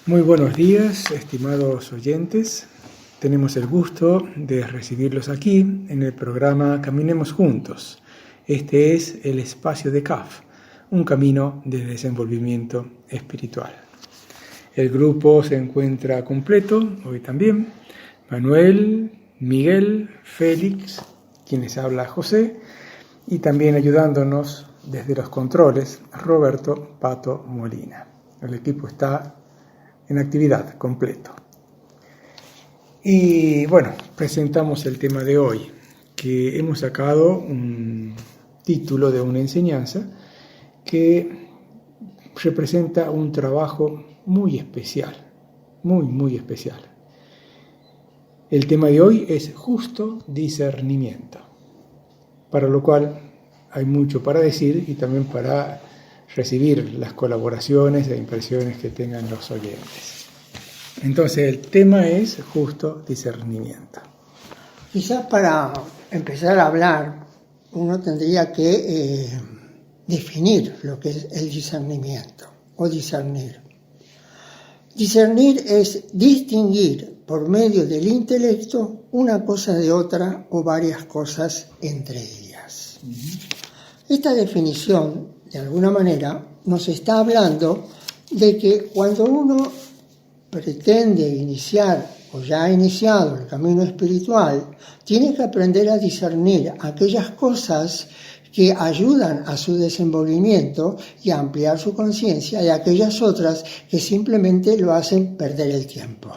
Muy buenos días, estimados oyentes. Tenemos el gusto de recibirlos aquí en el programa Caminemos Juntos. Este es el espacio de CAF, un camino de desenvolvimiento espiritual. El grupo se encuentra completo hoy también. Manuel, Miguel, Félix, quienes habla José, y también ayudándonos desde los controles, Roberto Pato Molina. El equipo está en actividad, completo. Y bueno, presentamos el tema de hoy, que hemos sacado un título de una enseñanza que representa un trabajo muy especial, muy especial. El tema de hoy es justo discernimiento, para lo cual hay mucho para decir y también para recibir las colaboraciones e impresiones que tengan los oyentes. Entonces, el tema es justo discernimiento. Quizás para empezar a hablar, uno tendría que definir lo que es el discernimiento o discernir. Discernir es distinguir por medio del intelecto una cosa de otra o varias cosas entre ellas. Esta definición, de alguna manera, nos está hablando de que cuando uno pretende iniciar o ya ha iniciado el camino espiritual, tiene que aprender a discernir aquellas cosas que ayudan a su desenvolvimiento y a ampliar su conciencia y aquellas otras que simplemente lo hacen perder el tiempo.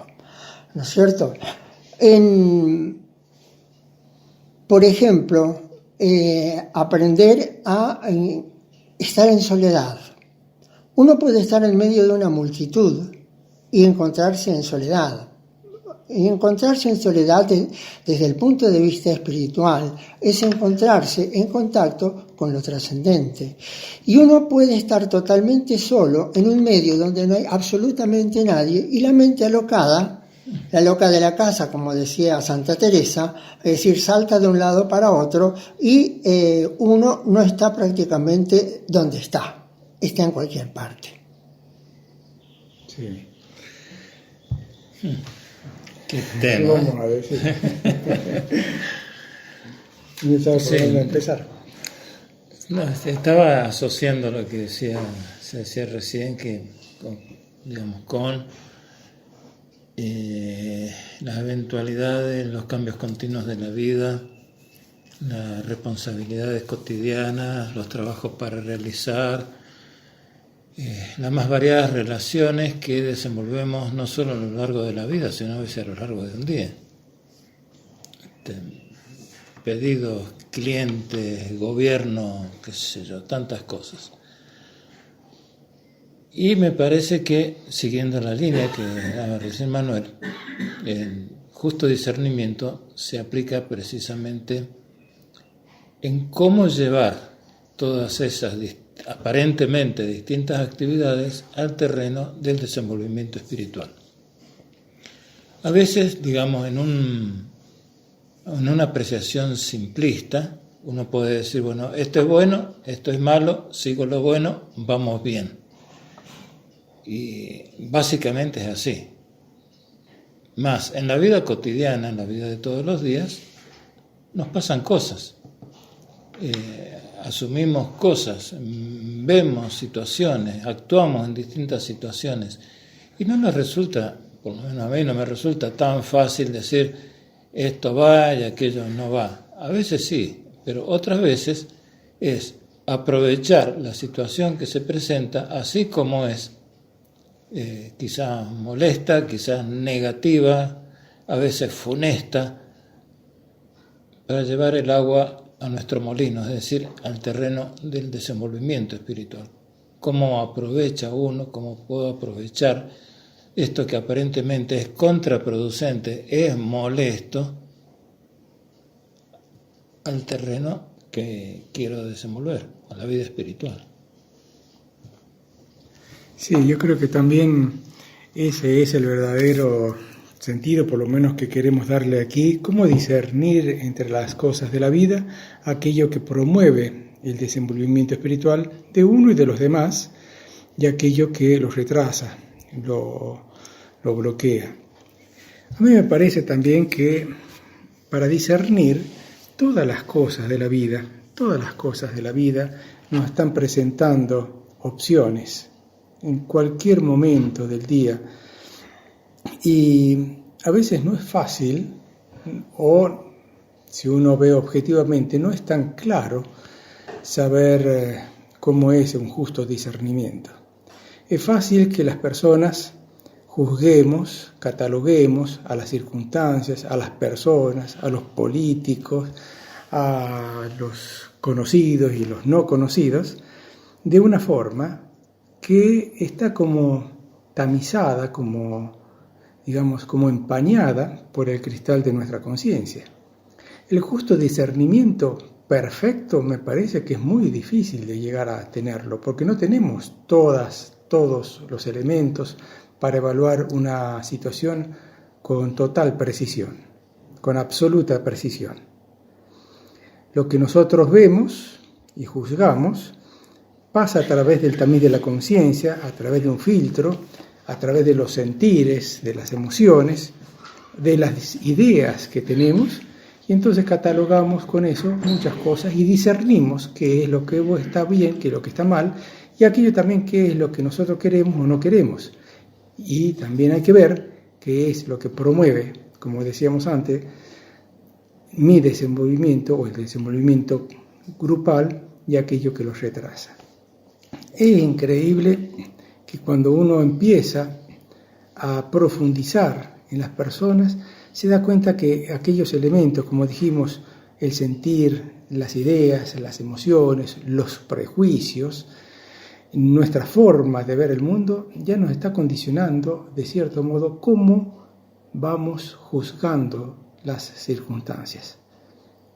¿No es cierto? Por ejemplo, aprender a estar en soledad. Uno puede estar en medio de una multitud y encontrarse en soledad. Y encontrarse en soledad desde el punto de vista espiritual es encontrarse en contacto con lo trascendente. Y uno puede estar totalmente solo en un medio donde no hay absolutamente nadie y la mente alocada, la loca de la casa, como decía Santa Teresa, es decir, salta de un lado para otro y uno no está prácticamente donde está en cualquier parte. Sí. Qué tema. Vamos a ver, sí. ¿No sabes por dónde empezar? No, estaba asociando lo que se decía recién, que con las eventualidades, los cambios continuos de la vida, las responsabilidades cotidianas, los trabajos para realizar, las más variadas relaciones que desenvolvemos no solo a lo largo de la vida, sino a veces a lo largo de un día. Pedidos, clientes, gobierno, qué sé yo, tantas cosas. Y me parece que, siguiendo la línea que daba recién Manuel, el justo discernimiento se aplica precisamente en cómo llevar todas esas aparentemente distintas actividades al terreno del desenvolvimiento espiritual. A veces, digamos, en una apreciación simplista, uno puede decir, bueno, esto es bueno, esto es malo, sigo lo bueno, vamos bien. Y básicamente es así. Más, en la vida cotidiana, en la vida de todos los días, nos pasan cosas. Asumimos cosas, vemos situaciones, actuamos en distintas situaciones y no nos resulta, por lo menos a mí no me resulta tan fácil decir esto va y aquello no va. A veces sí, pero otras veces es aprovechar la situación que se presenta así como es, quizás molesta, quizás negativa, a veces funesta, para llevar el agua a nuestro molino, es decir, al terreno del desenvolvimiento espiritual. ¿Cómo aprovecha uno, cómo puedo aprovechar esto que aparentemente es contraproducente, es molesto, al terreno que quiero desenvolver, a la vida espiritual? Sí, yo creo que también ese es el verdadero sentido, por lo menos que queremos darle aquí, cómo discernir entre las cosas de la vida aquello que promueve el desenvolvimiento espiritual de uno y de los demás y aquello que los retrasa, lo bloquea. A mí me parece también que para discernir todas las cosas de la vida nos están presentando opciones en cualquier momento del día. Y a veces no es fácil, o si uno ve objetivamente, no es tan claro saber cómo es un justo discernimiento. Es fácil que las personas juzguemos, cataloguemos a las circunstancias, a las personas, a los políticos, a los conocidos y los no conocidos, de una forma que está como tamizada, como empañada por el cristal de nuestra conciencia. El justo discernimiento perfecto me parece que es muy difícil de llegar a tenerlo, porque no tenemos todos los elementos para evaluar una situación con total precisión, con absoluta precisión. Lo que nosotros vemos y juzgamos pasa a través del tamiz de la conciencia, a través de un filtro, a través de los sentires, de las emociones, de las ideas que tenemos, y entonces catalogamos con eso muchas cosas y discernimos qué es lo que está bien, qué es lo que está mal, y aquello también qué es lo que nosotros queremos o no queremos. Y también hay que ver qué es lo que promueve, como decíamos antes, mi desenvolvimiento o el desenvolvimiento grupal y aquello que los retrasa. Es increíble que cuando uno empieza a profundizar en las personas, se da cuenta que aquellos elementos, como dijimos, el sentir, las ideas, las emociones, los prejuicios, nuestra forma de ver el mundo ya nos está condicionando, de cierto modo, cómo vamos juzgando las circunstancias.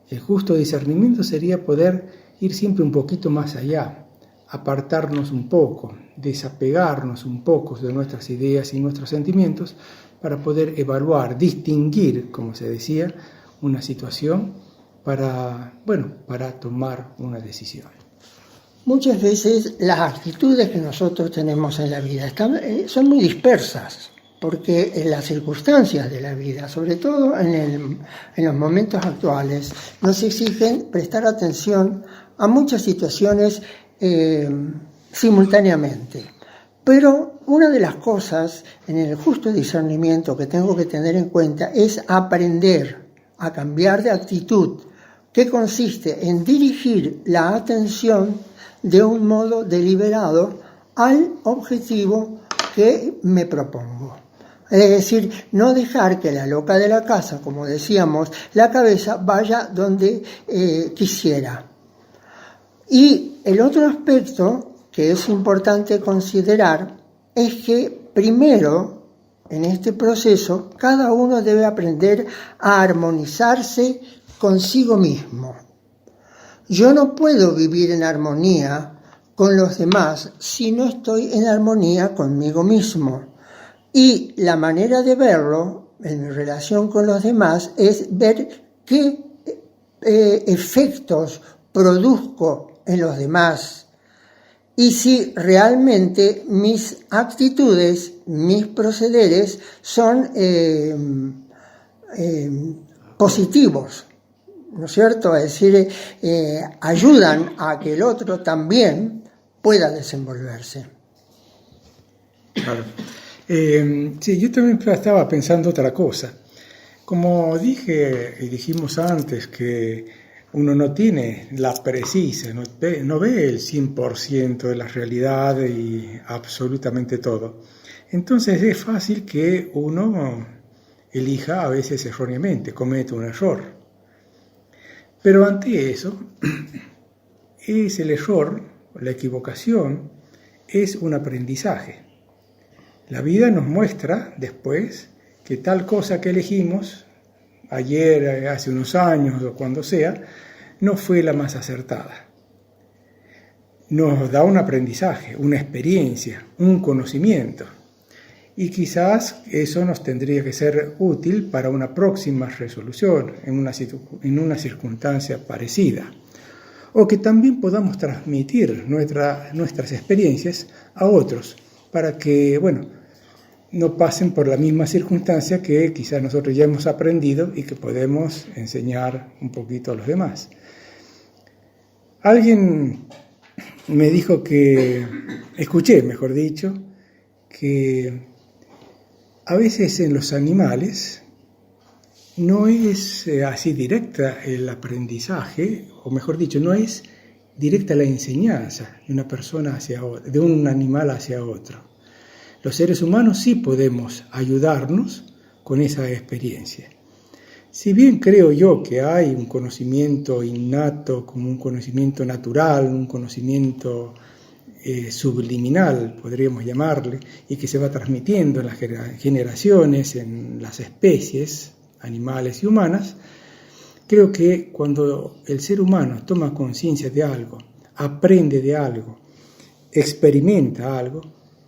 El justo discernimiento sería poder ir siempre un poquito más allá, apartarnos un poco, desapegarnos un poco de nuestras ideas y nuestros sentimientos para poder evaluar, distinguir, como se decía, una situación para tomar una decisión. Muchas veces las actitudes que nosotros tenemos en la vida son muy dispersas, porque en las circunstancias de la vida, sobre todo en los momentos actuales, nos exigen prestar atención a muchas situaciones simultáneamente. Pero una de las cosas en el justo discernimiento que tengo que tener en cuenta es aprender a cambiar de actitud, que consiste en dirigir la atención de un modo deliberado al objetivo que me propongo. Es decir, no dejar que la loca de la casa, como decíamos, la cabeza vaya donde quisiera. Y el otro aspecto que es importante considerar es que primero, en este proceso, cada uno debe aprender a armonizarse consigo mismo. Yo no puedo vivir en armonía con los demás si no estoy en armonía conmigo mismo. Y la manera de verlo en mi relación con los demás es ver qué efectos produzco en los demás y si realmente mis actitudes, mis procederes son positivos, ¿no es cierto? Es decir, ayudan a que el otro también pueda desenvolverse. Claro. Sí, yo también estaba pensando otra cosa. Como dije y dijimos antes que uno no tiene la precisa, no ve el 100% de la realidad y absolutamente todo. Entonces es fácil que uno elija a veces erróneamente, comete un error. Pero ante eso, es el error, la equivocación, es un aprendizaje. La vida nos muestra después que tal cosa que elegimos, ayer, hace unos años o cuando sea, no fue la más acertada. Nos da un aprendizaje, una experiencia, un conocimiento. Y quizás eso nos tendría que ser útil para una próxima resolución en una circunstancia parecida. O que también podamos transmitir nuestras experiencias a otros para que, no pasen por la misma circunstancia que quizás nosotros ya hemos aprendido y que podemos enseñar un poquito a los demás. Alguien me dijo escuché, mejor dicho, que a veces en los animales no es así directa el aprendizaje, o mejor dicho, no es directa la enseñanza de una persona hacia otra, de un animal hacia otro. Los seres humanos sí podemos ayudarnos con esa experiencia. Si bien creo yo que hay un conocimiento innato, como un conocimiento natural, un conocimiento subliminal, podríamos llamarle, y que se va transmitiendo en las generaciones, en las especies, animales y humanas, creo que cuando el ser humano toma conciencia de algo, aprende de algo, experimenta algo,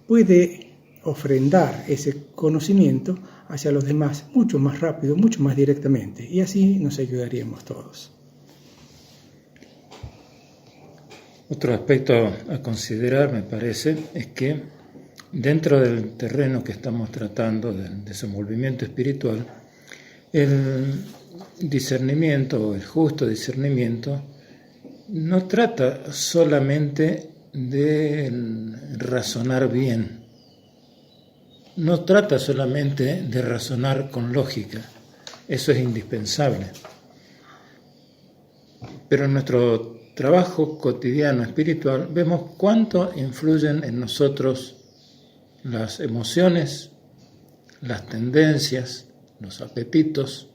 puede ofrendar ese conocimiento hacia los demás mucho más rápido, mucho más directamente, y así nos ayudaríamos todos. Otro aspecto a considerar, me parece, es que dentro del terreno que estamos tratando del desenvolvimiento espiritual, el discernimiento o el justo discernimiento no trata solamente de razonar bien, no trata solamente de razonar con lógica, eso es indispensable. Pero en nuestro trabajo cotidiano espiritual vemos cuánto influyen en nosotros las emociones, las tendencias, los apetitos,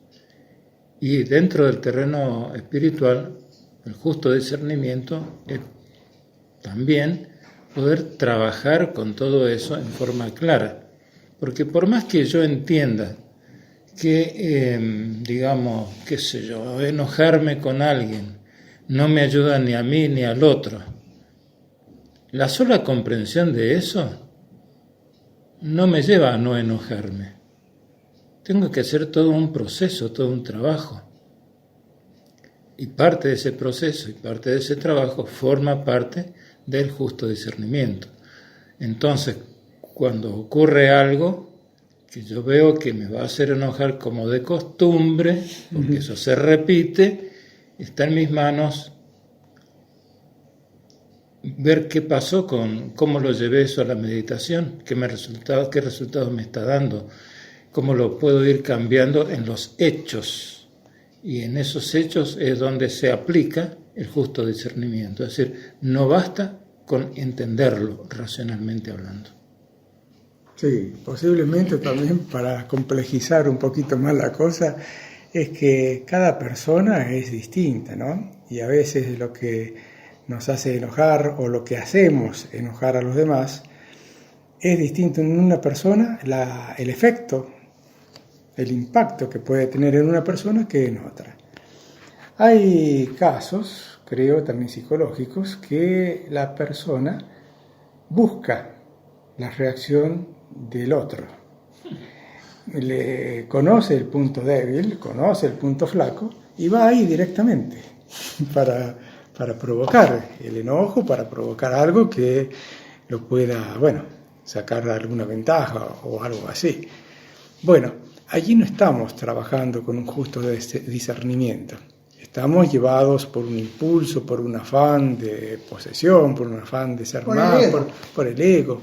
y dentro del terreno espiritual el justo discernimiento es también poder trabajar con todo eso en forma clara. Porque por más que yo entienda que, enojarme con alguien no me ayuda ni a mí ni al otro, la sola comprensión de eso no me lleva a no enojarme. Tengo que hacer todo un proceso, todo un trabajo. Y parte de ese proceso y parte de ese trabajo forma parte del justo discernimiento. Entonces, cuando ocurre algo que yo veo que me va a hacer enojar como de costumbre, porque eso se repite, está en mis manos ver qué pasó cómo lo llevé eso a la meditación, qué resultados me está dando, cómo lo puedo ir cambiando en los hechos. Y en esos hechos es donde se aplica el justo discernimiento. Es decir, no basta con entenderlo racionalmente hablando. Sí, posiblemente también para complejizar un poquito más la cosa, es que cada persona es distinta, ¿no? Y a veces lo que nos hace enojar o lo que hacemos enojar a los demás es distinto en una persona, el efecto, el impacto que puede tener en una persona que en otra. Hay casos, creo también psicológicos, que la persona busca la reacción del otro. Le conoce el punto débil, conoce el punto flaco y va ahí directamente para provocar el enojo, para provocar algo que lo pueda, sacar alguna ventaja o algo así. Bueno, allí no estamos trabajando con un justo discernimiento. Estamos llevados por un impulso, por un afán de posesión, por un afán de ser más, por el ego.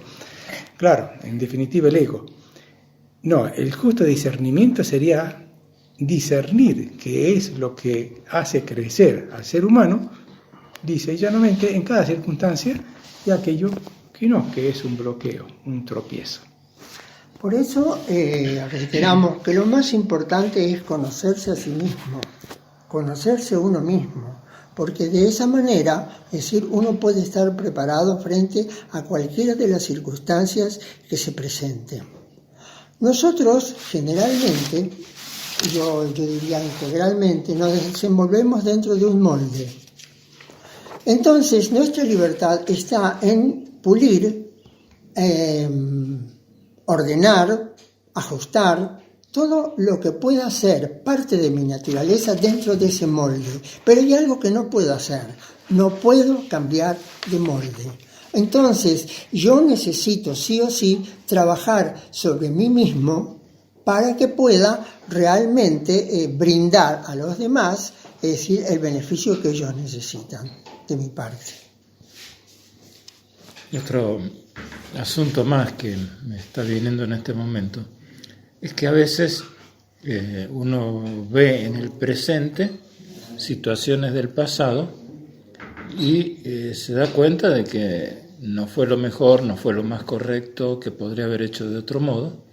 Claro, en definitiva el ego. No, el justo discernimiento sería discernir qué es lo que hace crecer al ser humano, dice llanamente, en cada circunstancia, y aquello que no, que es un bloqueo, un tropiezo. Por eso reiteramos que lo más importante es conocerse a sí mismo, conocerse uno mismo, porque de esa manera, es decir, uno puede estar preparado frente a cualquiera de las circunstancias que se presenten. Nosotros generalmente, yo diría integralmente, nos desenvolvemos dentro de un molde. Entonces, nuestra libertad está en pulir, ordenar, ajustar todo lo que pueda ser parte de mi naturaleza dentro de ese molde. Pero hay algo que no puedo hacer, no puedo cambiar de molde. Entonces, yo necesito sí o sí trabajar sobre mí mismo para que pueda realmente brindar a los demás, es decir, el beneficio que ellos necesitan de mi parte. Y otro asunto más que me está viniendo en este momento es que a veces uno ve en el presente situaciones del pasado y se da cuenta de que no fue lo mejor, no fue lo más correcto, que podría haber hecho de otro modo.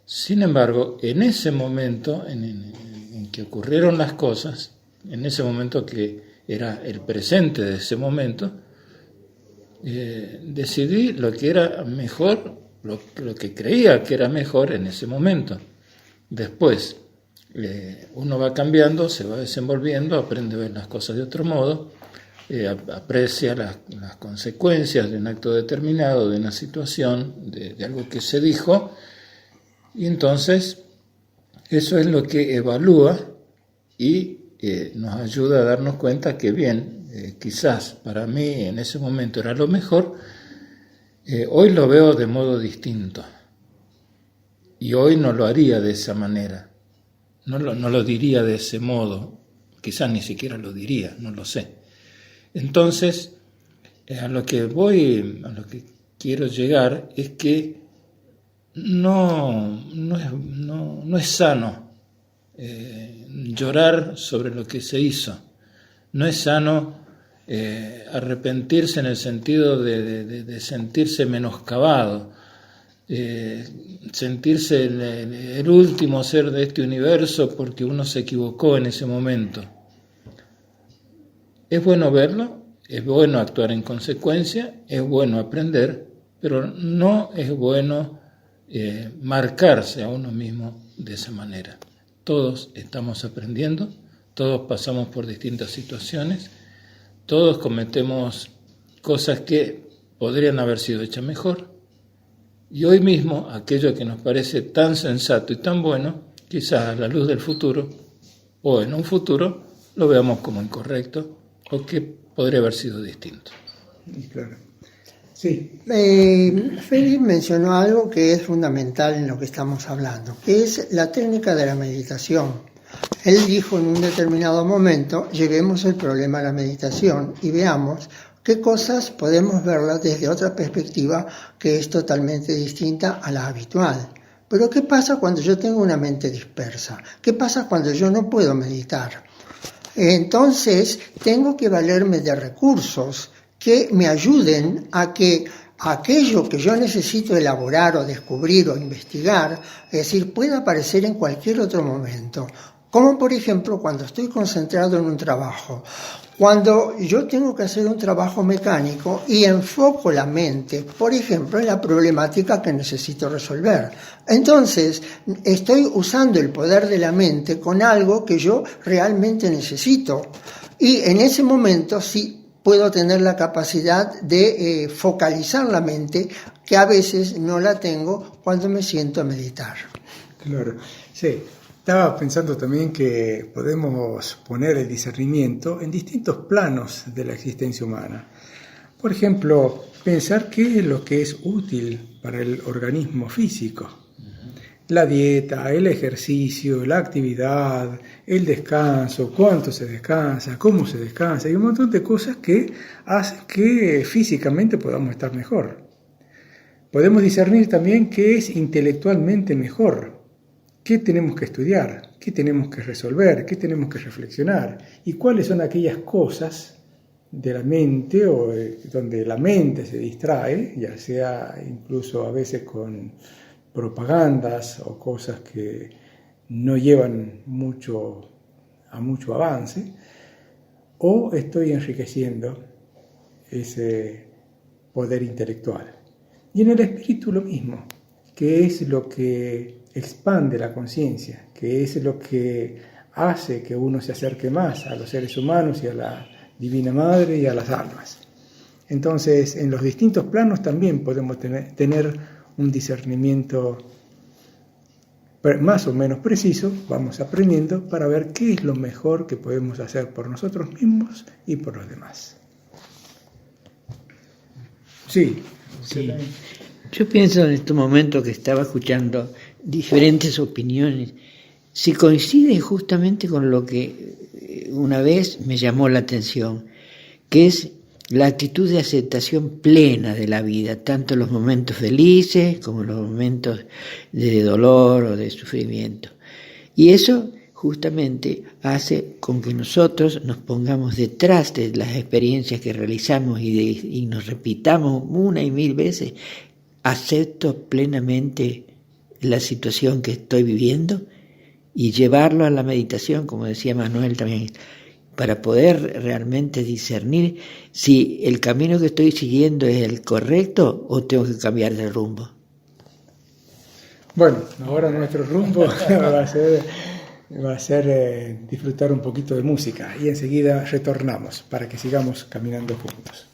Sin embargo, en ese momento en que ocurrieron las cosas, en ese momento que era el presente de ese momento, decidí lo que era mejor, lo que creía que era mejor en ese momento. Después, uno va cambiando, se va desenvolviendo, aprende a ver las cosas de otro modo, aprecia las consecuencias de un acto determinado, de una situación, de algo que se dijo, y entonces eso es lo que evalúa y nos ayuda a darnos cuenta que bien, quizás para mí en ese momento era lo mejor, hoy lo veo de modo distinto y hoy no lo haría de esa manera, no lo diría de ese modo, quizás ni siquiera lo diría, no lo sé. Entonces, a lo que quiero llegar es que no es sano llorar sobre lo que se hizo, no es sano arrepentirse en el sentido de sentirse menoscabado, sentirse el último ser de este universo porque uno se equivocó en ese momento. Es bueno verlo, es bueno actuar en consecuencia, es bueno aprender, pero no es bueno marcarse a uno mismo de esa manera. Todos estamos aprendiendo, todos pasamos por distintas situaciones, todos cometemos cosas que podrían haber sido hechas mejor, y hoy mismo aquello que nos parece tan sensato y tan bueno, quizás a la luz del futuro o en un futuro lo veamos como incorrecto o que podría haber sido distinto. Claro. Sí. Félix mencionó algo que es fundamental en lo que estamos hablando, que es la técnica de la meditación. Él dijo en un determinado momento, llevemos el problema a la meditación y veamos qué cosas podemos verlas desde otra perspectiva que es totalmente distinta a la habitual. Pero ¿qué pasa cuando yo tengo una mente dispersa? ¿Qué pasa cuando yo no puedo meditar? Entonces, tengo que valerme de recursos que me ayuden a que aquello que yo necesito elaborar o descubrir o investigar, es decir, pueda aparecer en cualquier otro momento. Como por ejemplo cuando estoy concentrado en un trabajo. Cuando yo tengo que hacer un trabajo mecánico y enfoco la mente, por ejemplo, en la problemática que necesito resolver. Entonces, estoy usando el poder de la mente con algo que yo realmente necesito. Y en ese momento sí puedo tener la capacidad de focalizar la mente, que a veces no la tengo cuando me siento a meditar. Claro, sí. Estaba pensando también que podemos poner el discernimiento en distintos planos de la existencia humana. Por ejemplo, pensar qué es lo que es útil para el organismo físico. La dieta, el ejercicio, la actividad, el descanso, cuánto se descansa, cómo se descansa, y un montón de cosas que hacen que físicamente podamos estar mejor. Podemos discernir también qué es intelectualmente mejor. ¿Qué tenemos que estudiar? ¿Qué tenemos que resolver? ¿Qué tenemos que reflexionar? ¿Y cuáles son aquellas cosas de la mente o donde la mente se distrae, ya sea incluso a veces con propagandas o cosas que no llevan a mucho avance, o estoy enriqueciendo ese poder intelectual? Y en el espíritu lo mismo, que es lo que expande la conciencia, que es lo que hace que uno se acerque más a los seres humanos y a la Divina Madre y a las almas. Entonces, en los distintos planos también podemos tener un discernimiento más o menos preciso, vamos aprendiendo para ver qué es lo mejor que podemos hacer por nosotros mismos y por los demás. Sí, Sí. Yo pienso en estos momentos que estaba escuchando diferentes opiniones, si coinciden justamente con lo que una vez me llamó la atención, que es la actitud de aceptación plena de la vida, tanto los momentos felices como los momentos de dolor o de sufrimiento. Y eso justamente hace con que nosotros nos pongamos detrás de las experiencias que realizamos y nos repitamos una y mil veces: acepto plenamente la situación que estoy viviendo, y llevarlo a la meditación, como decía Manuel también, para poder realmente discernir si el camino que estoy siguiendo es el correcto o tengo que cambiar de rumbo. Bueno, ahora nuestro rumbo va a ser disfrutar un poquito de música y enseguida retornamos para que sigamos caminando juntos.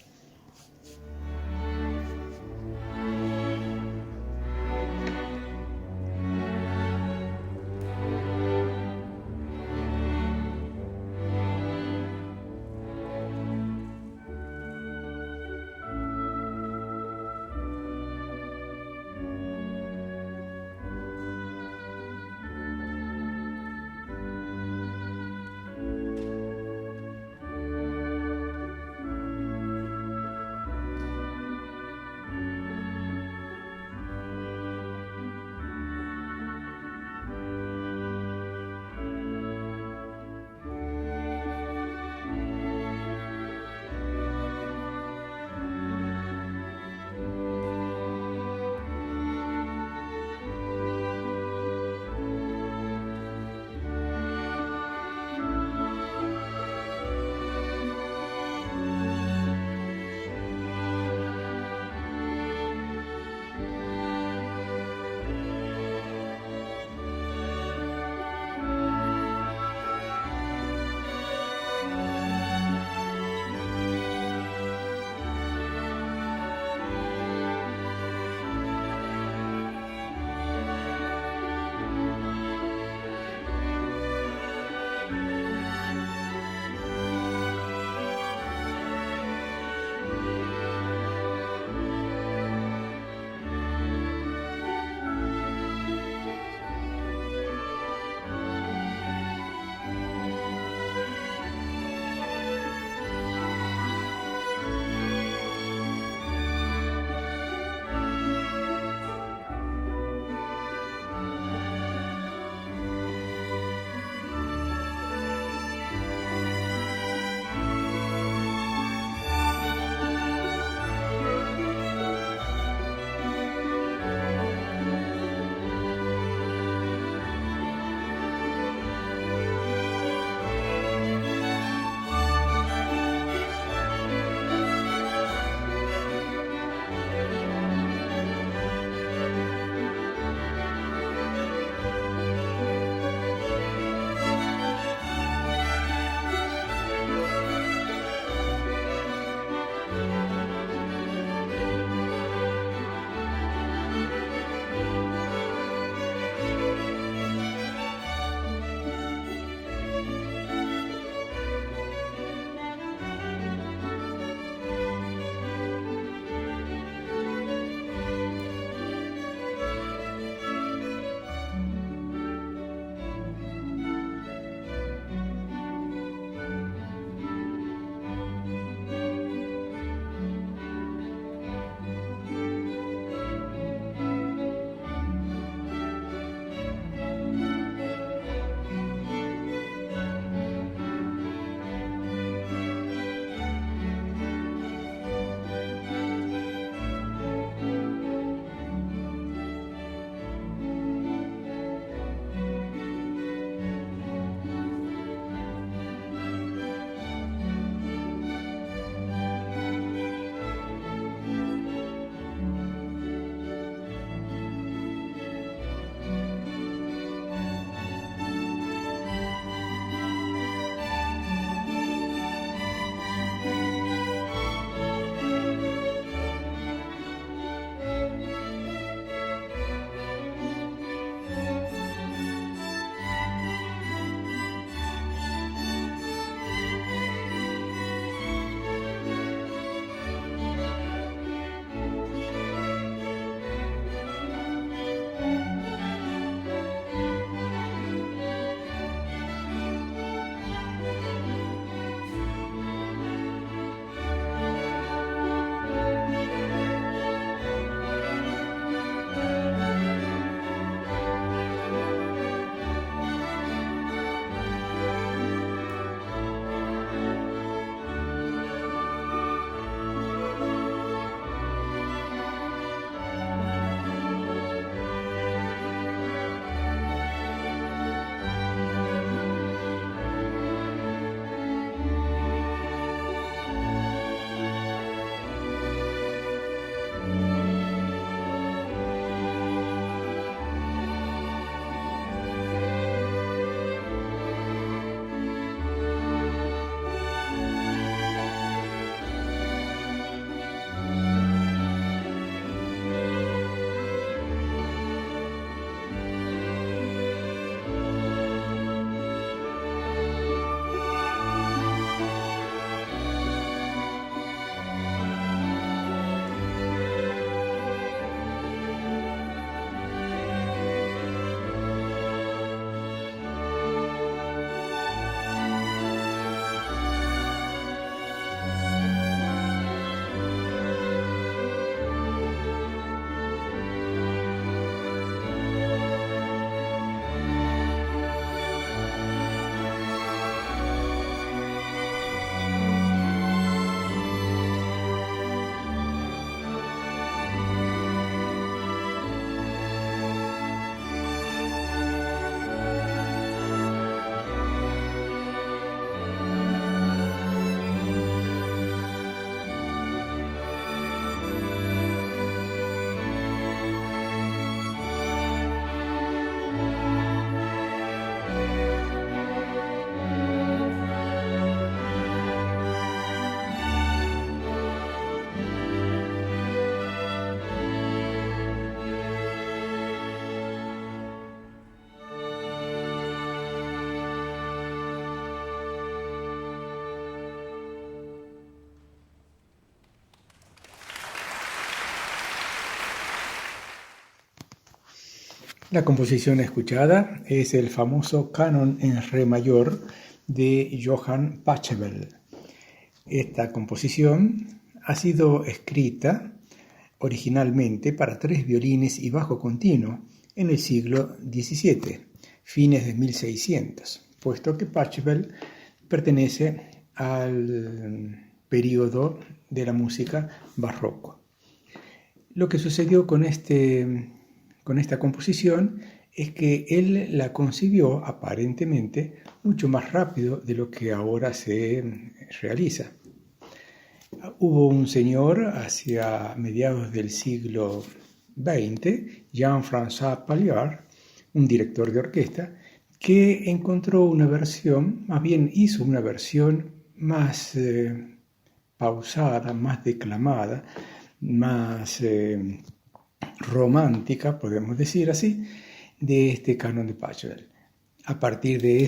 La composición escuchada es el famoso Canon en Re mayor de Johann Pachelbel. Esta composición ha sido escrita originalmente para 3 violines y bajo continuo en el siglo XVII, fines de 1600, puesto que Pachelbel pertenece al período de la música barroco. Lo que sucedió con esta composición es que él la concibió aparentemente mucho más rápido de lo que ahora se realiza. Hubo un señor hacia mediados del siglo XX, Jean-François Palliard, un director de orquesta, que encontró una versión, más bien hizo una versión más pausada, más declamada, más romántica, podemos decir así, de este canon de Pachelbel. A partir de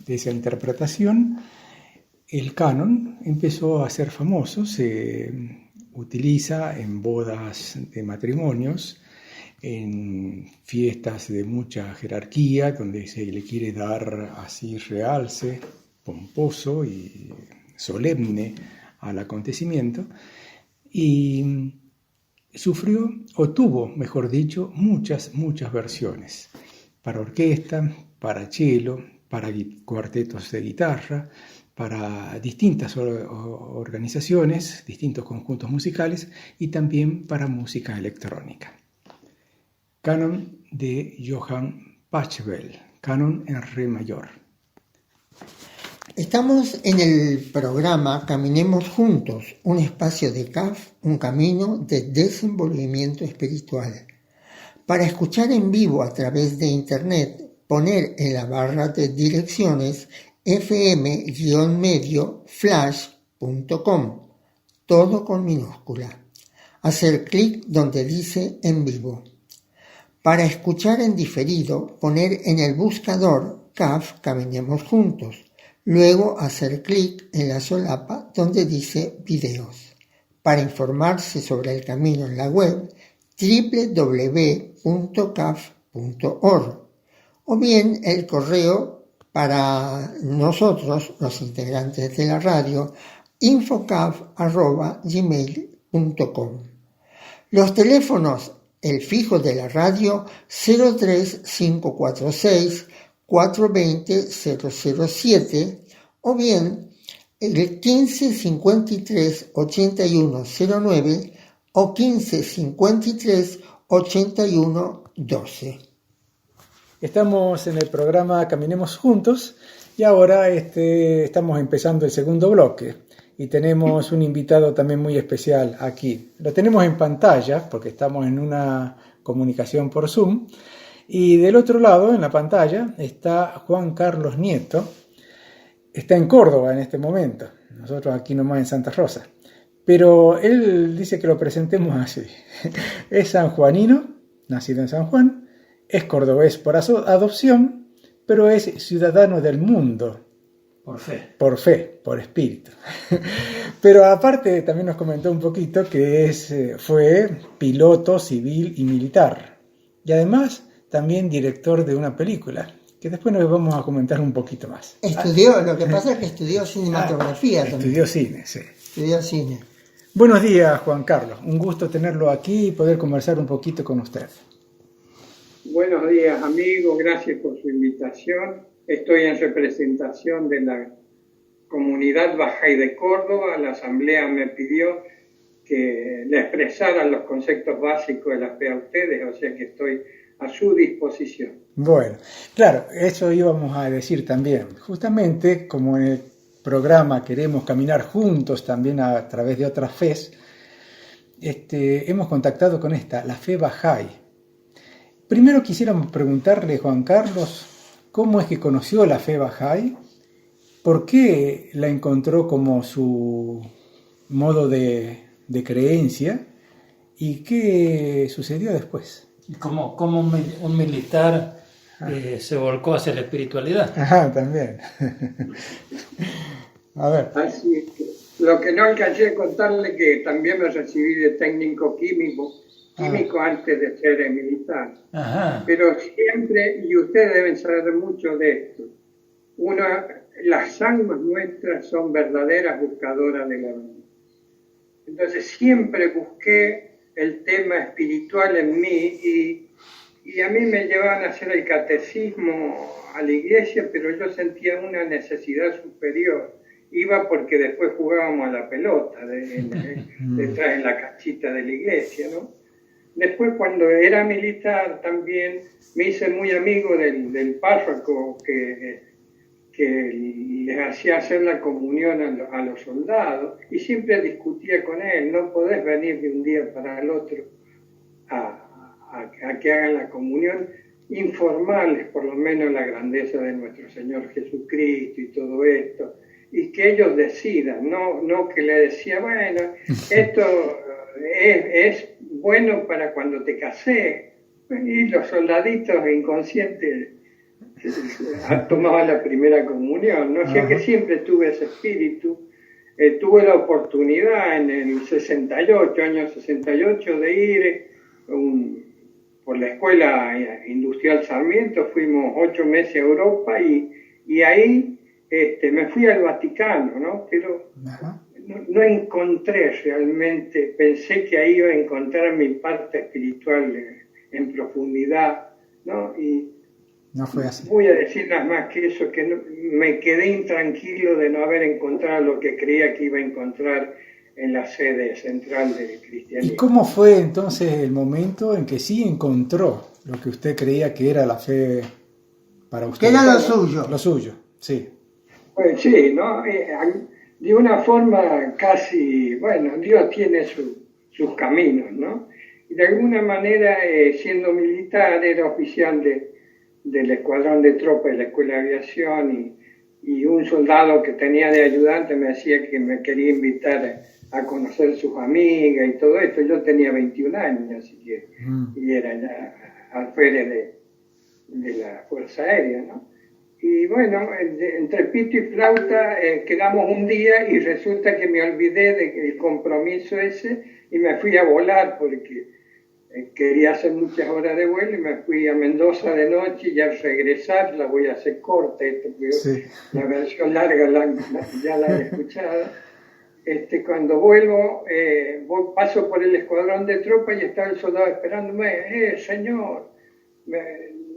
esa interpretación, el canon empezó a ser famoso, se utiliza en bodas de matrimonios, en fiestas de mucha jerarquía, donde se le quiere dar así realce, pomposo y solemne al acontecimiento, y sufrió, o tuvo, mejor dicho, muchas versiones, para orquesta, para cello, para cuartetos de guitarra, para distintas organizaciones, distintos conjuntos musicales y también para música electrónica. Canon de Johann Pachelbel, canon en Re mayor. Estamos en el programa Caminemos Juntos, un espacio de CAF, un camino de desenvolvimiento espiritual. Para escuchar en vivo a través de internet, poner en la barra de direcciones fm-medio-flash.com, todo con minúscula. Hacer clic donde dice en vivo. Para escuchar en diferido, poner en el buscador CAF Caminemos Juntos. Luego hacer clic en la solapa donde dice videos. Para informarse sobre el camino en la web, www.caf.org, o bien el correo para nosotros, los integrantes de la radio, infocaf@gmail.com. Los teléfonos, el fijo de la radio 03546 420 007 o bien el 15 53 81 09 o 15 53 81 12. Estamos en el programa Caminemos Juntos y ahora estamos empezando el segundo bloque y tenemos un invitado también muy especial aquí. Lo tenemos en pantalla porque estamos en una comunicación por Zoom. Y del otro lado, en la pantalla, está Juan Carlos Nieto. Está en Córdoba en este momento, nosotros aquí nomás en Santa Rosa. Pero él dice que lo presentemos así. Es sanjuanino, nacido en San Juan, es cordobés por adopción, pero es ciudadano del mundo. Por fe. Por fe, por espíritu. Pero aparte también nos comentó un poquito que fue piloto civil y militar. Y además también director de una película, que después nos vamos a comentar un poquito más. Lo que pasa es que estudió cinematografía también. Estudió cine, sí. Estudió cine. Buenos días, Juan Carlos. Un gusto tenerlo aquí y poder conversar un poquito con usted. Buenos días, amigo. Gracias por su invitación. Estoy en representación de la comunidad Bahá'í de Córdoba. La asamblea me pidió que le expresaran los conceptos básicos de la fe a ustedes, o sea que estoy a su disposición. Bueno, claro, eso íbamos a decir también. Justamente como en el programa queremos caminar juntos también a través de otras fes, hemos contactado con la fe Bahá'í. Primero quisiéramos preguntarle, Juan Carlos, ¿cómo es que conoció la fe Bahá'í? ¿Por qué la encontró como su modo de creencia? ¿Y qué sucedió después? Como un militar se volcó hacia la espiritualidad. Ajá, también. A ver. Así es que, lo que no alcancé a contarle que también me recibí de técnico químico químico antes de ser militar. Ajá. Pero siempre, y ustedes deben saber mucho de esto, las almas nuestras son verdaderas buscadoras de la verdad. Entonces siempre busqué el tema espiritual en mí y a mí me llevaban a hacer el catecismo a la iglesia, pero yo sentía una necesidad superior. Iba porque después jugábamos a la pelota detrás en la canchita de la iglesia, ¿no? Después, cuando era militar, también me hice muy amigo del párroco que les hacía hacer la comunión a los soldados, y siempre discutía con él: no podés venir de un día para el otro a que hagan la comunión, informarles por lo menos la grandeza de nuestro Señor Jesucristo y todo esto, y que ellos decidan, no que le decía, bueno, esto es bueno para cuando te casé, y los soldaditos inconscientes tomaban la primera comunión, ¿no? O sea que siempre tuve ese espíritu. Tuve la oportunidad en el 68, año 68, de ir por la Escuela Industrial Sarmiento. Fuimos 8 meses a Europa y ahí me fui al Vaticano, ¿no? Pero no encontré realmente, pensé que ahí iba a encontrar mi parte espiritual en profundidad, ¿no? Y no fue así. Voy a decir nada más que eso, que me quedé intranquilo de no haber encontrado lo que creía que iba a encontrar en la sede central del cristianismo. ¿Y cómo fue entonces el momento en que sí encontró lo que usted creía que era la fe para usted? ¿Qué era lo suyo? Lo suyo, sí. Pues sí, ¿no? De una forma casi, bueno, Dios tiene sus caminos, ¿no? Y de alguna manera, siendo militar, era oficial del escuadrón de tropas de la Escuela de Aviación, y un soldado que tenía de ayudante me decía que me quería invitar a conocer sus amigas y todo esto. Yo tenía 21 años, así que, y era ya alférez de la Fuerza Aérea, ¿no? Y bueno, entre pito y flauta quedamos un día y resulta que me olvidé del compromiso ese y me fui a volar porque quería hacer muchas horas de vuelo, y me fui a Mendoza de noche, y al regresar, la voy a hacer corta, porque sí, la versión larga ya la he escuchado. Cuando vuelvo, paso por el escuadrón de tropas y estaba el soldado esperándome. Señor,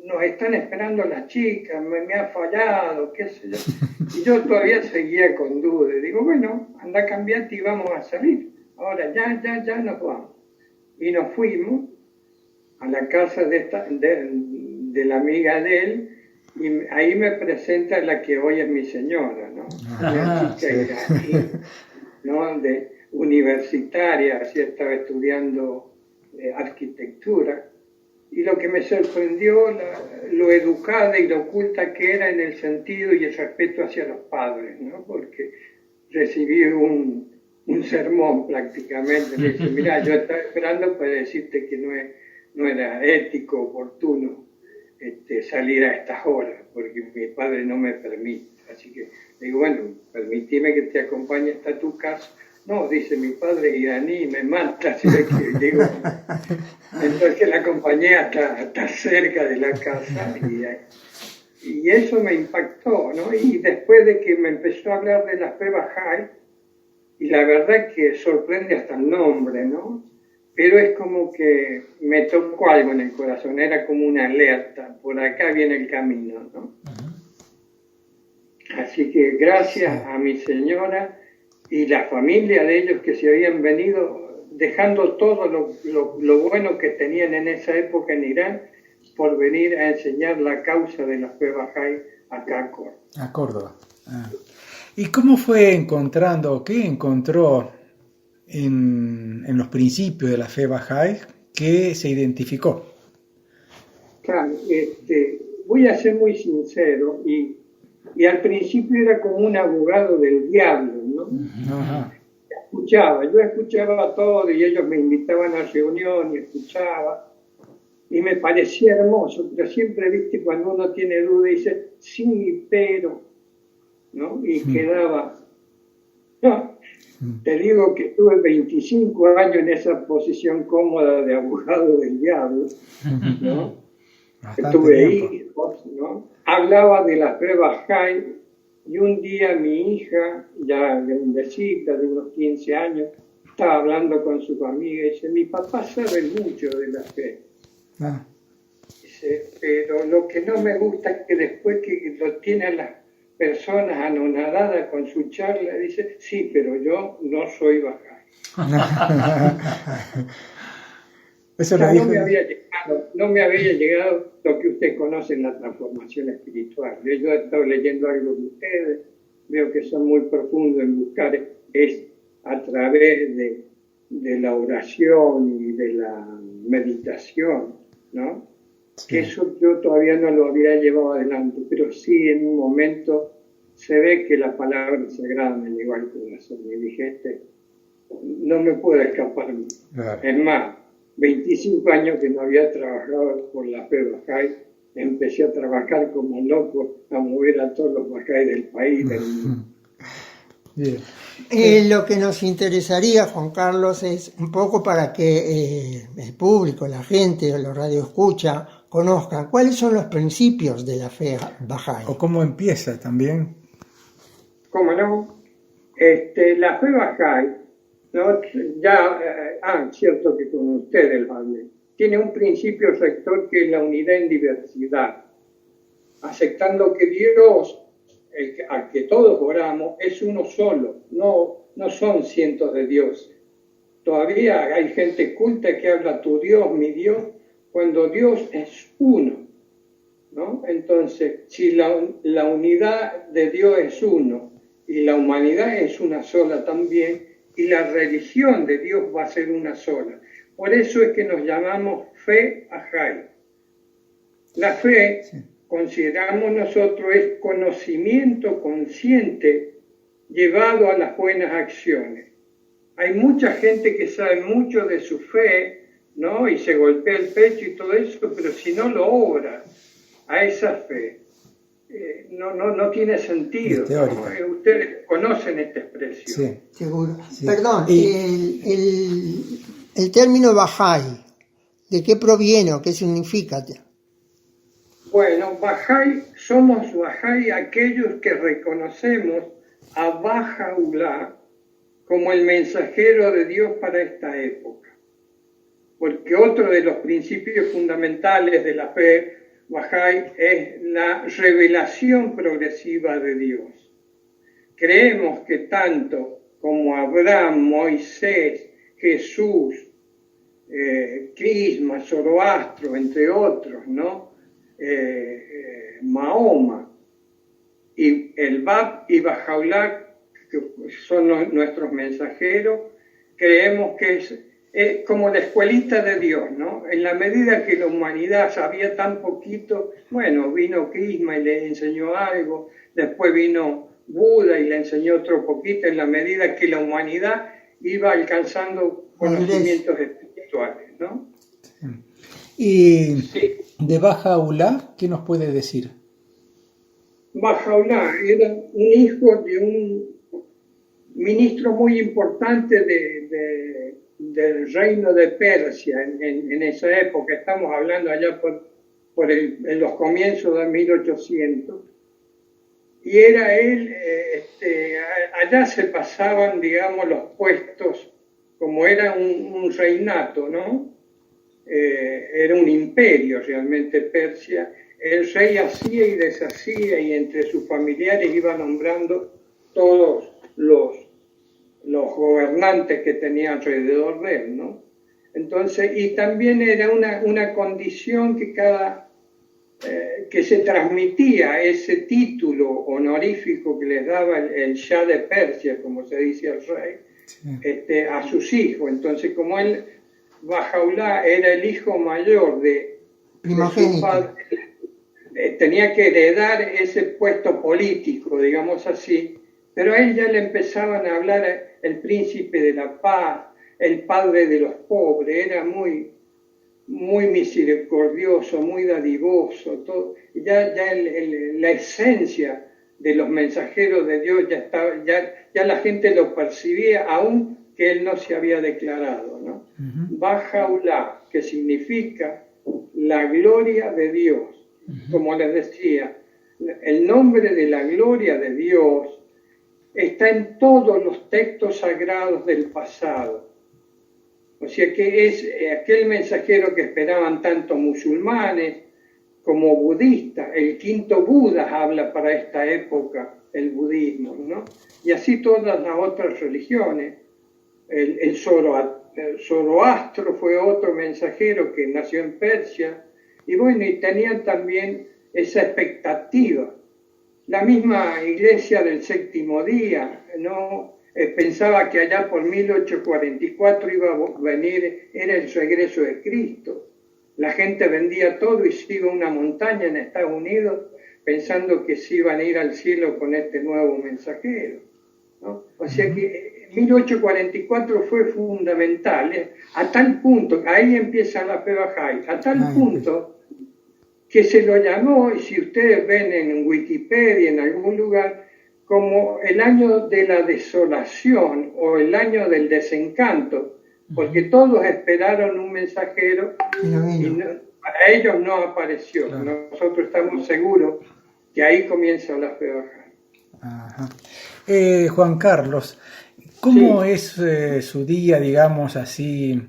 nos están esperando las chicas, me ha fallado, qué sé yo. Y yo todavía seguía con dudas. Digo, bueno, anda, cambiate y vamos a salir. Ahora ya nos vamos. Y nos fuimos a la casa de la amiga de él, y ahí me presenta la que hoy es mi señora, ¿no? Una chica iraní, ¿no? Universitaria, así estaba estudiando arquitectura. Y lo que me sorprendió, lo educada y lo culta que era en el sentido y el respeto hacia los padres, ¿no? Porque recibí un sermón prácticamente. Me dice, mira, yo estaba esperando para decirte que no era ético, oportuno salir a estas horas, porque mi padre no me permite. Así que le digo, bueno, permíteme que te acompañe hasta tu casa. No, dice, mi padre iraní me mata. Así que digo, entonces la acompañé hasta cerca de la casa, y eso me impactó, ¿no? Y después de que me empezó a hablar de la fe Bahá'í, y la verdad que sorprende hasta el nombre, ¿no? Pero es como que me tocó algo en el corazón, era como una alerta, por acá viene el camino, ¿no? Así que gracias a mi señora y la familia de ellos que se habían venido, dejando todo lo bueno que tenían en esa época en Irán, por venir a enseñar la causa de la fe Bahá'í acá a Córdoba. A Córdoba. ¿Y cómo fue encontrando, qué encontró en los principios de la fe Bahá'í que se identificó? Claro, voy a ser muy sincero, y al principio era como un abogado del diablo, ¿no? Ajá. Yo escuchaba todo, y ellos me invitaban a reunión y escuchaba, y me parecía hermoso, pero siempre, viste, cuando uno tiene duda dice, sí, pero, ¿no? Y quedaba, no, Te digo que estuve 25 años en esa posición cómoda de abogado del diablo, ¿no? Estuve ahí, ¿no? Hablaba de la fe Bahá'í y un día mi hija, ya grandecita, de unos 15 años, estaba hablando con su amiga y dice, mi papá sabe mucho de la fe. Dice, pero lo que no me gusta es que después que lo tienen las personas anonadadas con su charla, dice, sí, pero yo no soy Bahá'í. Eso no, dijo... no me había llegado lo que usted conoce en la transformación espiritual. Yo he estado leyendo algo de ustedes, veo que son muy profundos en buscar, es a través de la oración y de la meditación, ¿no? Sí. Que eso yo todavía no lo había llevado adelante, pero sí en un momento se ve que la palabra sagrada me llegó al corazón y dije, no me puedo escapar. Claro. Es más, 25 años que no había trabajado por la fe Bahá'í, empecé a trabajar como loco, a mover a todos los Bahá'í del país, del mundo. Lo que nos interesaría, Juan Carlos, es un poco para que el público, la gente, los radioescucha, conozcan cuáles son los principios de la fe Bahá'í. O cómo empieza también. ¿Cómo no? La fe Bahá'í, ¿no? Cierto que con ustedes lo hablé, tiene un principio rector que es la unidad en diversidad, aceptando que Dios, al que todos oramos, es uno solo, no son cientos de dioses. Todavía hay gente culta que habla tu Dios, mi Dios, cuando Dios es uno, ¿no? Entonces, si la unidad de Dios es uno y la humanidad es una sola también, y la religión de Dios va a ser una sola. Por eso es que nos llamamos fe Bahá'í. La fe, consideramos nosotros, es conocimiento consciente llevado a las buenas acciones. Hay mucha gente que sabe mucho de su fe, ¿no? Y se golpea el pecho y todo eso, pero si no lo obra a esa fe, no tiene sentido. ¿No? Ustedes conocen esta expresión. Sí, seguro. Sí. Perdón, el término Bahá'í, ¿de qué proviene o qué significa? Bueno, Bahá'í, somos Bahá'í aquellos que reconocemos a Baha'u'lláh como el mensajero de Dios para esta época. Porque otro de los principios fundamentales de la fe Bahá'í es la revelación progresiva de Dios. Creemos que tanto como Abraham, Moisés, Jesús, Crisma, Zoroastro, entre otros, ¿no? Mahoma y el Bab y Baha'u'lláh, que son nuestros mensajeros, creemos que es como la escuelita de Dios, ¿no? En la medida que la humanidad sabía tan poquito, bueno, vino Crisma y le enseñó algo, después vino Buda y le enseñó otro poquito, en la medida que la humanidad iba alcanzando conocimientos espirituales, ¿no? Y de Baha'u'lláh, ¿qué nos puede decir? Baha'u'lláh era un hijo de un ministro muy importante del reino de Persia en esa época. Estamos hablando allá en los comienzos de 1800. Y era él, allá se pasaban, digamos, los puestos, como era un reinato, ¿no? Era un imperio realmente Persia. El rey hacía y deshacía y entre sus familiares iba nombrando todos los gobernantes que tenía alrededor de él, ¿no? Entonces, y también era una condición que se transmitía ese título honorífico que les daba el Shah de Persia, como se dice al rey, a sus hijos. Entonces, como él, Baha'u'lláh, era el hijo mayor de su padre, tenía que heredar ese puesto político, digamos así, pero a él ya le empezaban a hablar el príncipe de la paz, el padre de los pobres, era muy misericordioso, muy dadivoso, todo. Ya la esencia de los mensajeros de Dios ya la gente lo percibía, aún que él no se había declarado, ¿no? Bajaulá, que significa la gloria de Dios. Como les decía, el nombre de la gloria de Dios está en todos los textos sagrados del pasado. O sea que es aquel mensajero que esperaban tanto musulmanes como budistas. El quinto Buda habla para esta época el budismo, ¿no? Y así todas las otras religiones. El Zoroastro fue otro mensajero que nació en Persia, y bueno, y tenían también esa expectativa. La misma iglesia del séptimo día, ¿no? Pensaba que allá por 1844 iba a venir, era el regreso de Cristo. La gente vendía todo y se iba a una montaña en Estados Unidos pensando que se iban a ir al cielo con este nuevo mensajero, ¿no? O sea que 1844 fue fundamental, a tal punto, ahí empieza la fe Bahá'í, a tal punto que se lo llamó, y si ustedes ven en Wikipedia, en algún lugar, como el año de la desolación o el año del desencanto, porque todos esperaron un mensajero y para ellos no apareció. Nosotros estamos seguros que ahí comienza la fe Bahá'í. Juan Carlos, ¿cómo es su día, digamos así,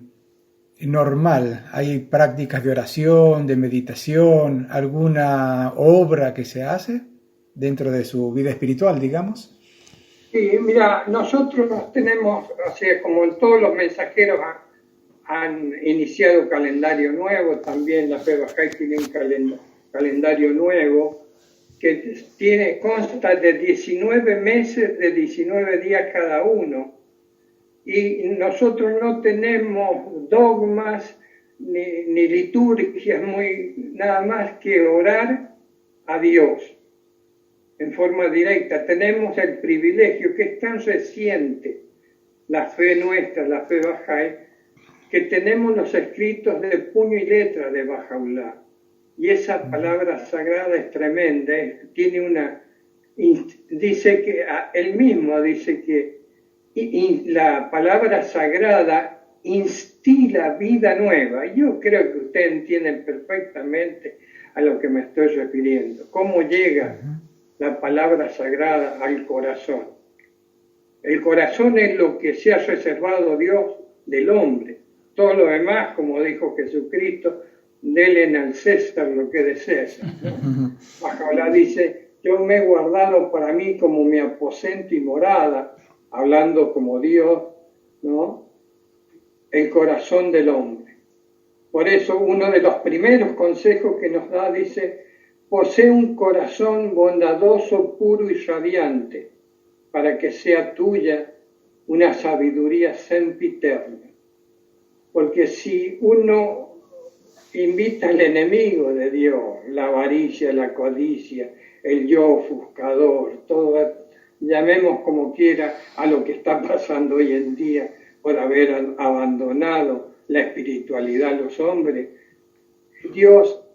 normal? ¿Hay prácticas de oración, de meditación, alguna obra que se hace dentro de su vida espiritual, digamos? Sí, mira, nosotros tenemos, o sea, como todos los mensajeros han iniciado calendario nuevo, también la fe Bahá'í tiene un calendario nuevo que consta de 19 meses, de 19 días cada uno. Y nosotros no tenemos dogmas ni liturgias, nada más que orar a Dios en forma directa. Tenemos el privilegio, que es tan reciente la fe nuestra, la fe Bahá'í, que tenemos los escritos de puño y letra de Bahá'u'lláh. Y esa palabra sagrada es tremenda, dice que él mismo dice que la palabra sagrada instila vida nueva. Yo creo que ustedes entienden perfectamente a lo que me estoy refiriendo. ¿Cómo llega la palabra sagrada al corazón? El corazón es lo que se ha reservado Dios del hombre. Todo lo demás, como dijo Jesucristo, denle al César lo que es de César, ¿no? Bahá'u'lláh dice, yo me he guardado para mí como mi aposento y morada, hablando como Dios, ¿no? El corazón del hombre. Por eso uno de los primeros consejos que nos da dice, posee un corazón bondadoso, puro y radiante, para que sea tuya una sabiduría sempiterna. Porque si uno invita al enemigo de Dios, la avaricia, la codicia, el yo ofuscador, todo, llamemos como quiera a lo que está pasando hoy en día por haber abandonado la espiritualidad a los hombres, Dios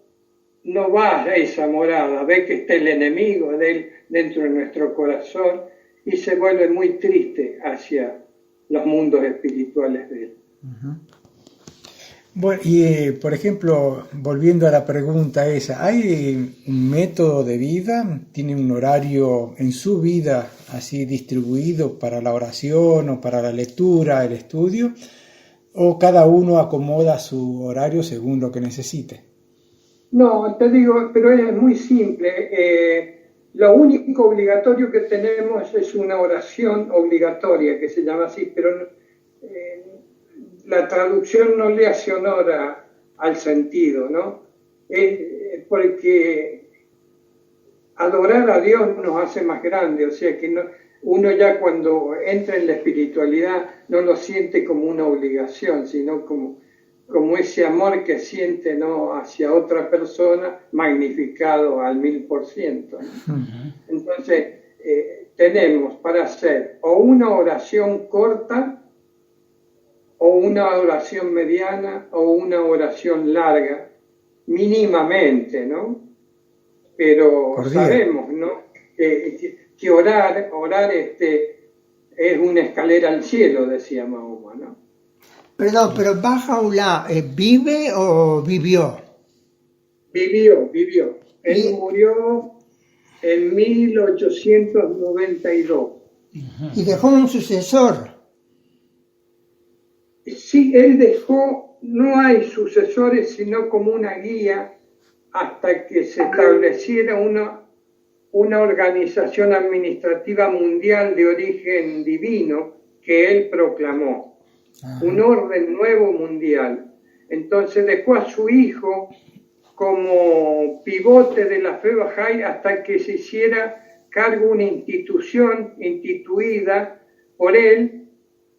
no va a esa morada, ve que está el enemigo de él dentro de nuestro corazón y se vuelve muy triste hacia los mundos espirituales de él. Bueno, y por ejemplo, volviendo a la pregunta esa, ¿hay un método de vida? ¿Tiene un horario en su vida así distribuido para la oración o para la lectura, el estudio? ¿O cada uno acomoda su horario según lo que necesite? No, te digo, pero es muy simple. Lo único obligatorio que tenemos es una oración obligatoria, que se llama así, pero la traducción no le hace honor al sentido, ¿no? Porque adorar a Dios nos hace más grandes, o sea que uno ya cuando entra en la espiritualidad no lo siente como una obligación, sino como ese amor que siente, ¿no?, hacia otra persona magnificado al 1000%, ¿no? Entonces tenemos para hacer o una oración corta, o una oración mediana, o una oración larga, mínimamente, ¿no? Pero sabemos, ¿no?, que orar es una escalera al cielo, decía Mahoma, ¿no? Perdón, pero Bahá'u'lláh, ¿vive o vivió? Vivió. Él murió en 1892. Y dejó un sucesor. Sí, él dejó, no hay sucesores, sino como una guía hasta que se estableciera una organización administrativa mundial de origen divino que él proclamó. Un orden nuevo mundial. Entonces dejó a su hijo como pivote de la fe Bahá'í hasta que se hiciera cargo una institución instituida por él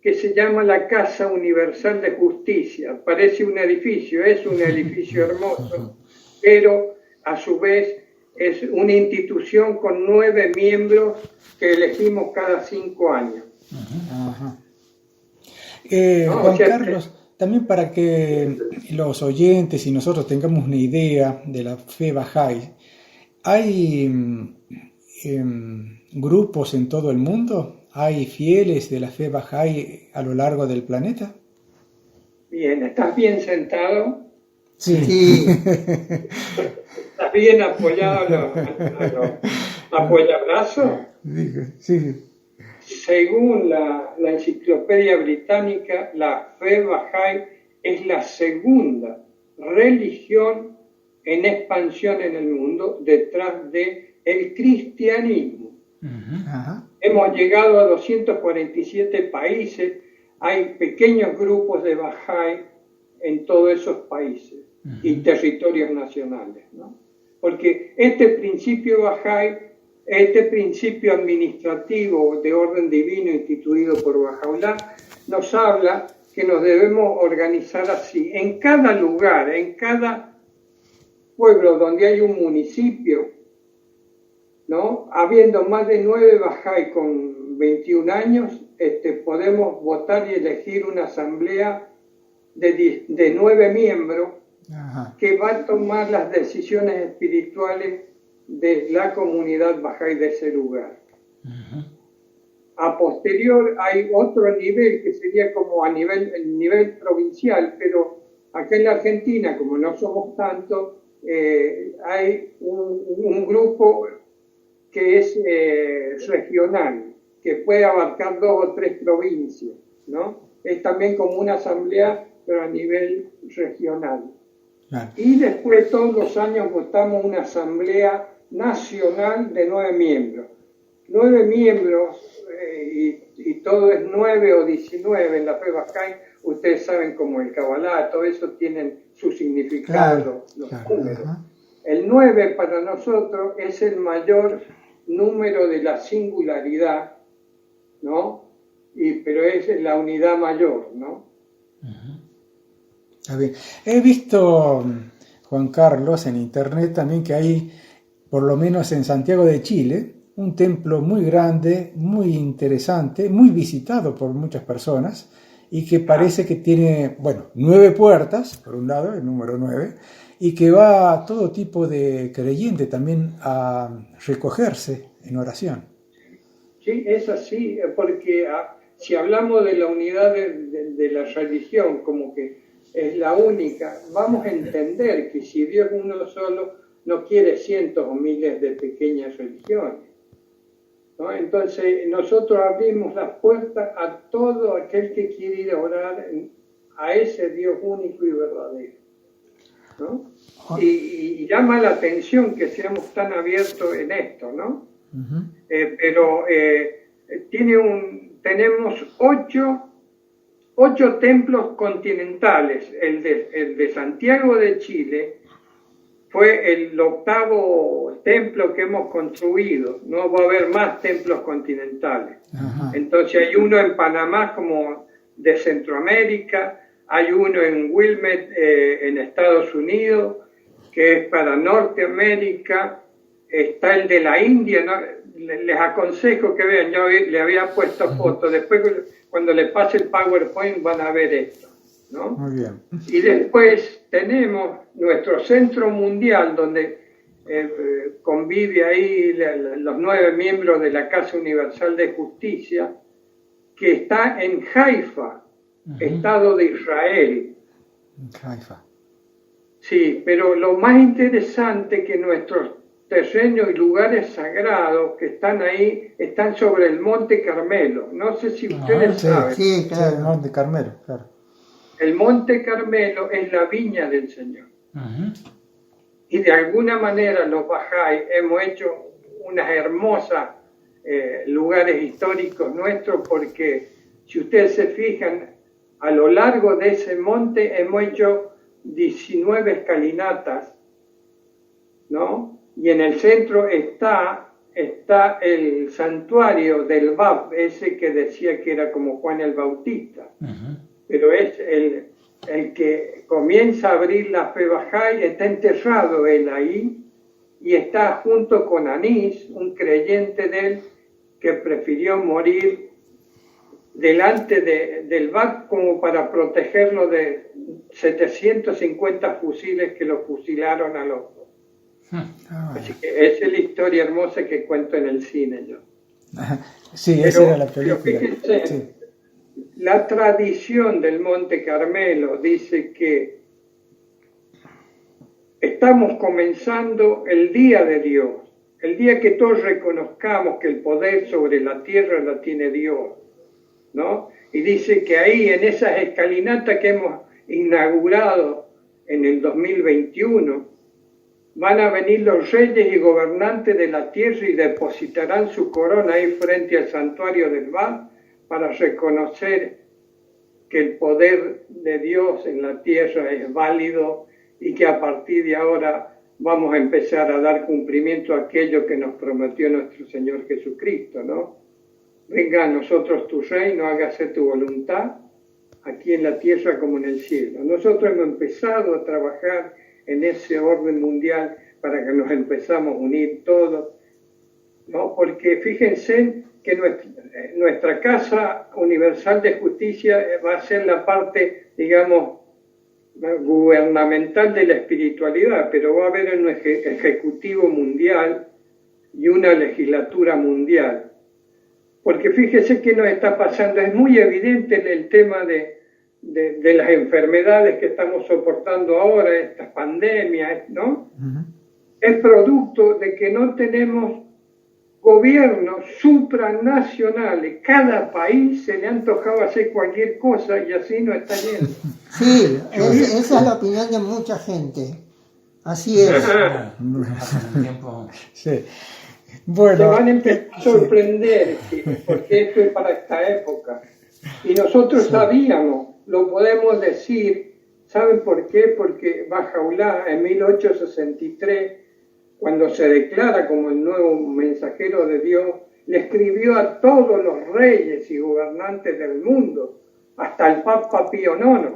que se llama la Casa Universal de Justicia. Parece un edificio, es un edificio hermoso, pero a su vez es una institución con 9 miembros que elegimos cada 5 años. Ajá. Juan Carlos, también para que los oyentes y nosotros tengamos una idea de la fe Bahá'í, ¿hay grupos en todo el mundo? ¿Hay fieles de la fe Bahá'í a lo largo del planeta? Bien, ¿estás bien sentado? Sí. ¿Estás bien apoyado a los apoyabrazos? Sí. Según la enciclopedia británica, la fe Bahá'í es la segunda religión en expansión en el mundo detrás del cristianismo. Ajá. Hemos llegado a 247 países, hay pequeños grupos de Bahá'í en todos esos países y territorios nacionales, ¿no? Porque este principio Bahá'í, este principio administrativo de orden divino instituido por Bahá'u'lláh, nos habla que nos debemos organizar así. En cada lugar, en cada pueblo donde hay un municipio, ¿no? Habiendo más de 9 Bahá'í con 21 años, podemos votar y elegir una asamblea de 9 miembros. Ajá. Que va a tomar las decisiones espirituales de la comunidad Bahá'í de ese lugar. Ajá. A posterior hay otro nivel que sería como el nivel provincial, pero acá en la Argentina, como no somos tantos, hay un grupo que es regional, que puede abarcar 2 o 3 provincias, ¿no? Es también como una asamblea, pero a nivel regional. Claro. Y después todos los años votamos una asamblea nacional de 9 miembros. 9 miembros, y todo es 9 o 19 en la fe Bahá'í. Ustedes saben como el Kabbalah, todo eso tienen su significado, los números. Ajá. El 9 para nosotros es el mayor número de la singularidad, ¿no? Pero es la unidad mayor, ¿no? Uh-huh. A ver, he visto, Juan Carlos, en internet también que hay, por lo menos en Santiago de Chile, un templo muy grande, muy interesante, muy visitado por muchas personas y que parece que tiene, 9 puertas, por un lado, el número 9, y que va a todo tipo de creyente también a recogerse en oración. Sí, es así, porque si hablamos de la unidad de la religión como que es la única, vamos a entender que si Dios es uno solo, no quiere cientos o miles de pequeñas religiones, ¿no? Entonces nosotros abrimos las puertas a todo aquel que quiere ir a orar a ese Dios único y verdadero, ¿no? Y llama la atención que seamos tan abiertos en esto, ¿no? Uh-huh. Pero tenemos 8 templos continentales. El de Santiago de Chile fue el 8º templo que hemos construido. No va a haber más templos continentales. Uh-huh. Entonces hay uno en Panamá como de Centroamérica, hay uno en Wilmette en Estados Unidos, que es para Norteamérica, está el de la India, ¿no? Les aconsejo que vean, yo le había puesto fotos, después cuando les pase el PowerPoint van a ver esto, ¿no? Muy bien. Y después tenemos nuestro centro mundial donde convive ahí los 9 miembros de la Casa Universal de Justicia, que está en Haifa, Estado de Israel. Haifa. Sí, pero lo más interesante es que nuestros terrenos y lugares sagrados que están ahí están sobre el Monte Carmelo. No sé si ustedes saben. Sí, claro. El Monte Carmelo, claro. El Monte Carmelo es la viña del Señor. Y de alguna manera los Bahá'í hemos hecho unas hermosas lugares históricos nuestros, porque si ustedes se fijan, a lo largo de ese monte hemos hecho 19 escalinatas, ¿no? Y en el centro está el santuario del Bab, ese que decía que era como Juan el Bautista. Pero es el que comienza a abrir la fe Bahá'í, está enterrado él ahí, y está junto con Anís, un creyente de él, que prefirió morir delante del Bab como para protegerlo de 750 fusiles que lo fusilaron a los dos. Así que esa es la historia hermosa que cuento en el cine yo. Sí, esa era la película. Fíjense, sí. La tradición del Monte Carmelo dice que estamos comenzando el día de Dios, el día que todos reconozcamos que el poder sobre la tierra la tiene Dios, ¿no? Y dice que ahí en esas escalinatas que hemos inaugurado en el 2021, van a venir los reyes y gobernantes de la tierra y depositarán su corona ahí frente al santuario del Bab para reconocer que el poder de Dios en la tierra es válido y que a partir de ahora vamos a empezar a dar cumplimiento a aquello que nos prometió nuestro Señor Jesucristo, ¿no? Venga a nosotros tu reino, hágase tu voluntad, aquí en la tierra como en el cielo. Nosotros hemos empezado a trabajar en ese orden mundial para que nos empezamos a unir todos, ¿no? Porque fíjense que nuestra Casa Universal de Justicia va a ser la parte, digamos, gubernamental de la espiritualidad, pero va a haber un ejecutivo mundial y una legislatura mundial. Porque fíjese qué nos está pasando, es muy evidente el tema de las enfermedades que estamos soportando ahora, estas pandemias, ¿no? Es producto de que no tenemos gobiernos supranacionales. Cada país se le ha antojado hacer cualquier cosa y así no está yendo. Sí, esa es la opinión de mucha gente. Así es. Sí. Bueno, se van a empezar a sorprender, porque esto es para esta época. Y nosotros sabíamos, lo podemos decir, ¿saben por qué? Porque Bahá'u'lláh en 1863, cuando se declara como el nuevo mensajero de Dios, le escribió a todos los reyes y gobernantes del mundo, hasta el Papa Pío IX.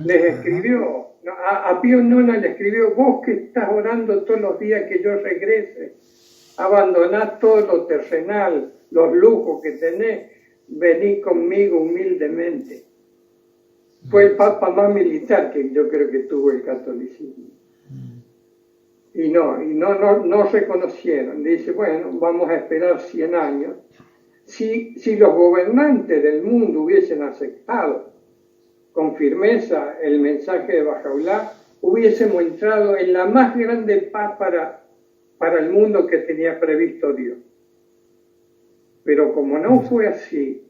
Les escribió, a Pío IX le escribió: vos que estás orando todos los días que yo regrese, abandonad todo lo terrenal, los lujos que tenés, vení conmigo humildemente. Fue el Papa más militar que yo creo que tuvo el catolicismo. Y no reconocieron. Dice, bueno, vamos a esperar 100 años. Si los gobernantes del mundo hubiesen aceptado con firmeza el mensaje de Bahá'u'lláh, hubiésemos entrado en la más grande paz para el mundo que tenía previsto Dios. Pero como no fue así,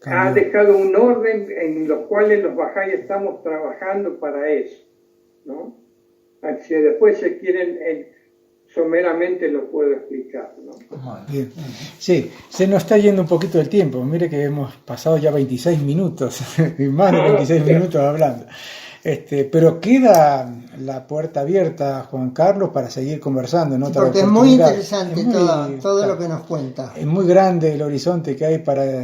ha dejado un orden en los cuales los Bahá'í estamos trabajando para eso, ¿no? Si después se quieren, someramente lo puedo explicar, ¿no? Bien. Sí, se nos está yendo un poquito el tiempo. Mire que hemos pasado ya 26 minutos, y más de 26 minutos hablando. Pero queda la puerta abierta, Juan Carlos, para seguir conversando en otra porque oportunidad. Es muy interesante todo lo que nos cuenta. Es muy grande el horizonte que hay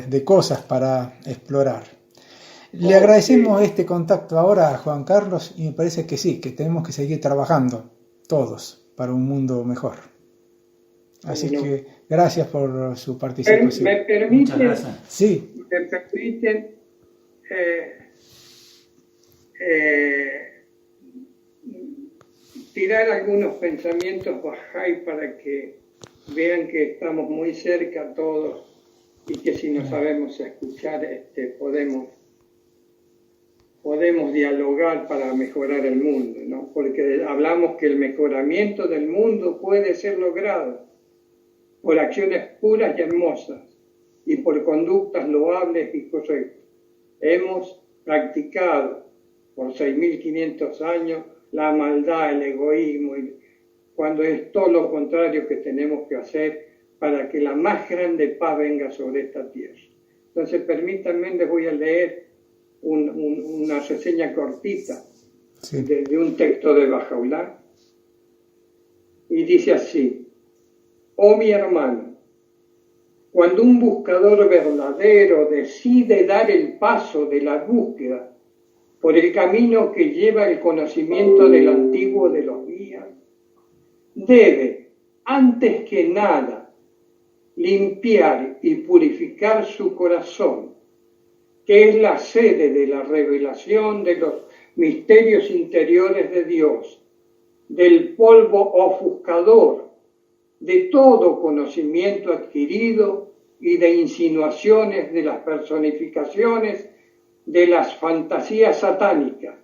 de cosas para explorar. Le agradecemos este contacto ahora a Juan Carlos y me parece que sí, que tenemos que seguir trabajando todos para un mundo mejor. Así que gracias por su participación. ¿Me permiten? Sí. ¿Me permiten? tirar algunos pensamientos Bahá'í para que vean que estamos muy cerca todos y que si no sabemos escuchar, podemos dialogar para mejorar el mundo, ¿no? Porque hablamos que el mejoramiento del mundo puede ser logrado por acciones puras y hermosas y por conductas loables y correctas. Hemos practicado por 6.500 años la maldad, el egoísmo, cuando es todo lo contrario que tenemos que hacer para que la más grande paz venga sobre esta tierra. Entonces, permítanme, les voy a leer una reseña cortita de un texto de Bahá'u'lláh, y dice así: oh mi hermano, cuando un buscador verdadero decide dar el paso de la búsqueda por el camino que lleva el conocimiento del antiguo de los días, debe, antes que nada, limpiar y purificar su corazón, que es la sede de la revelación de los misterios interiores de Dios, del polvo ofuscador, de todo conocimiento adquirido y de insinuaciones de las personificaciones de las fantasías satánicas.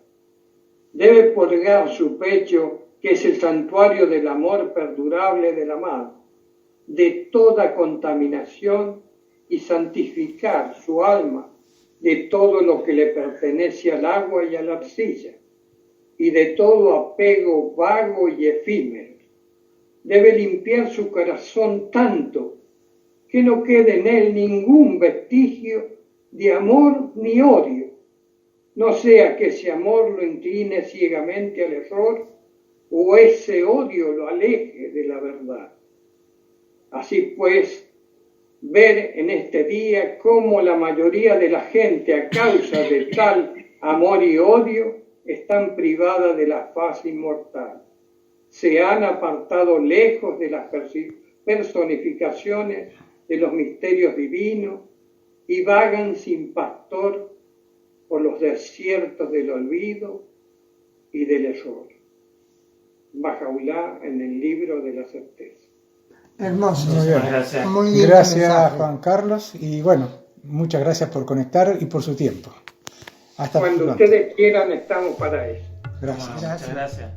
Debe purgar su pecho, que es el santuario del amor perdurable del amado, de toda contaminación y santificar su alma de todo lo que le pertenece al agua y a la arcilla, y de todo apego vago y efímero. Debe limpiar su corazón tanto que no quede en él ningún vestigio de amor ni odio, no sea que ese amor lo incline ciegamente al error o ese odio lo aleje de la verdad. Así pues, ver en este día cómo la mayoría de la gente, a causa de tal amor y odio, están privadas de la paz inmortal. Se han apartado lejos de las personificaciones de los misterios divinos y vagan sin pastor por los desiertos del olvido y del error. Bahá'u'lláh en el libro de la certeza. Hermoso. Muy bien. Gracias. Muy lindo Gracias, mensaje. Juan Carlos, y bueno, muchas gracias por conectar y por su tiempo. Hasta Cuando pronto. ustedes quieran, estamos para eso. Gracias. Muchas gracias.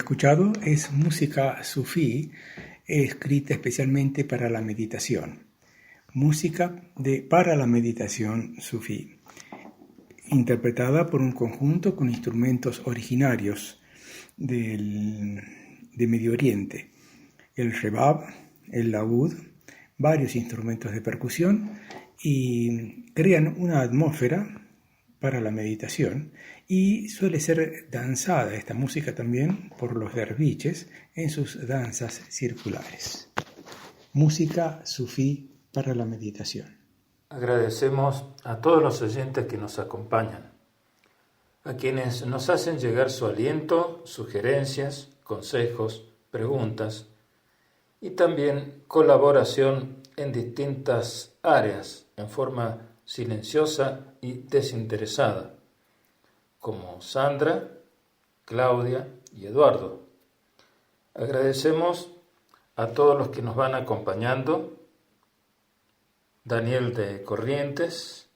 escuchado es música sufí, escrita especialmente para la meditación. Música para la meditación sufí, interpretada por un conjunto con instrumentos originarios de Medio Oriente, el rebab, el laúd, varios instrumentos de percusión, y crean una atmósfera para la meditación, y suele ser danzada esta música también por los derviches en sus danzas circulares. Música sufí para la meditación. Agradecemos a todos los oyentes que nos acompañan, a quienes nos hacen llegar su aliento, sugerencias, consejos, preguntas y también colaboración en distintas áreas en forma silenciosa y desinteresada, como Sandra, Claudia y Eduardo. Agradecemos a todos los que nos van acompañando: Daniel de Corrientes,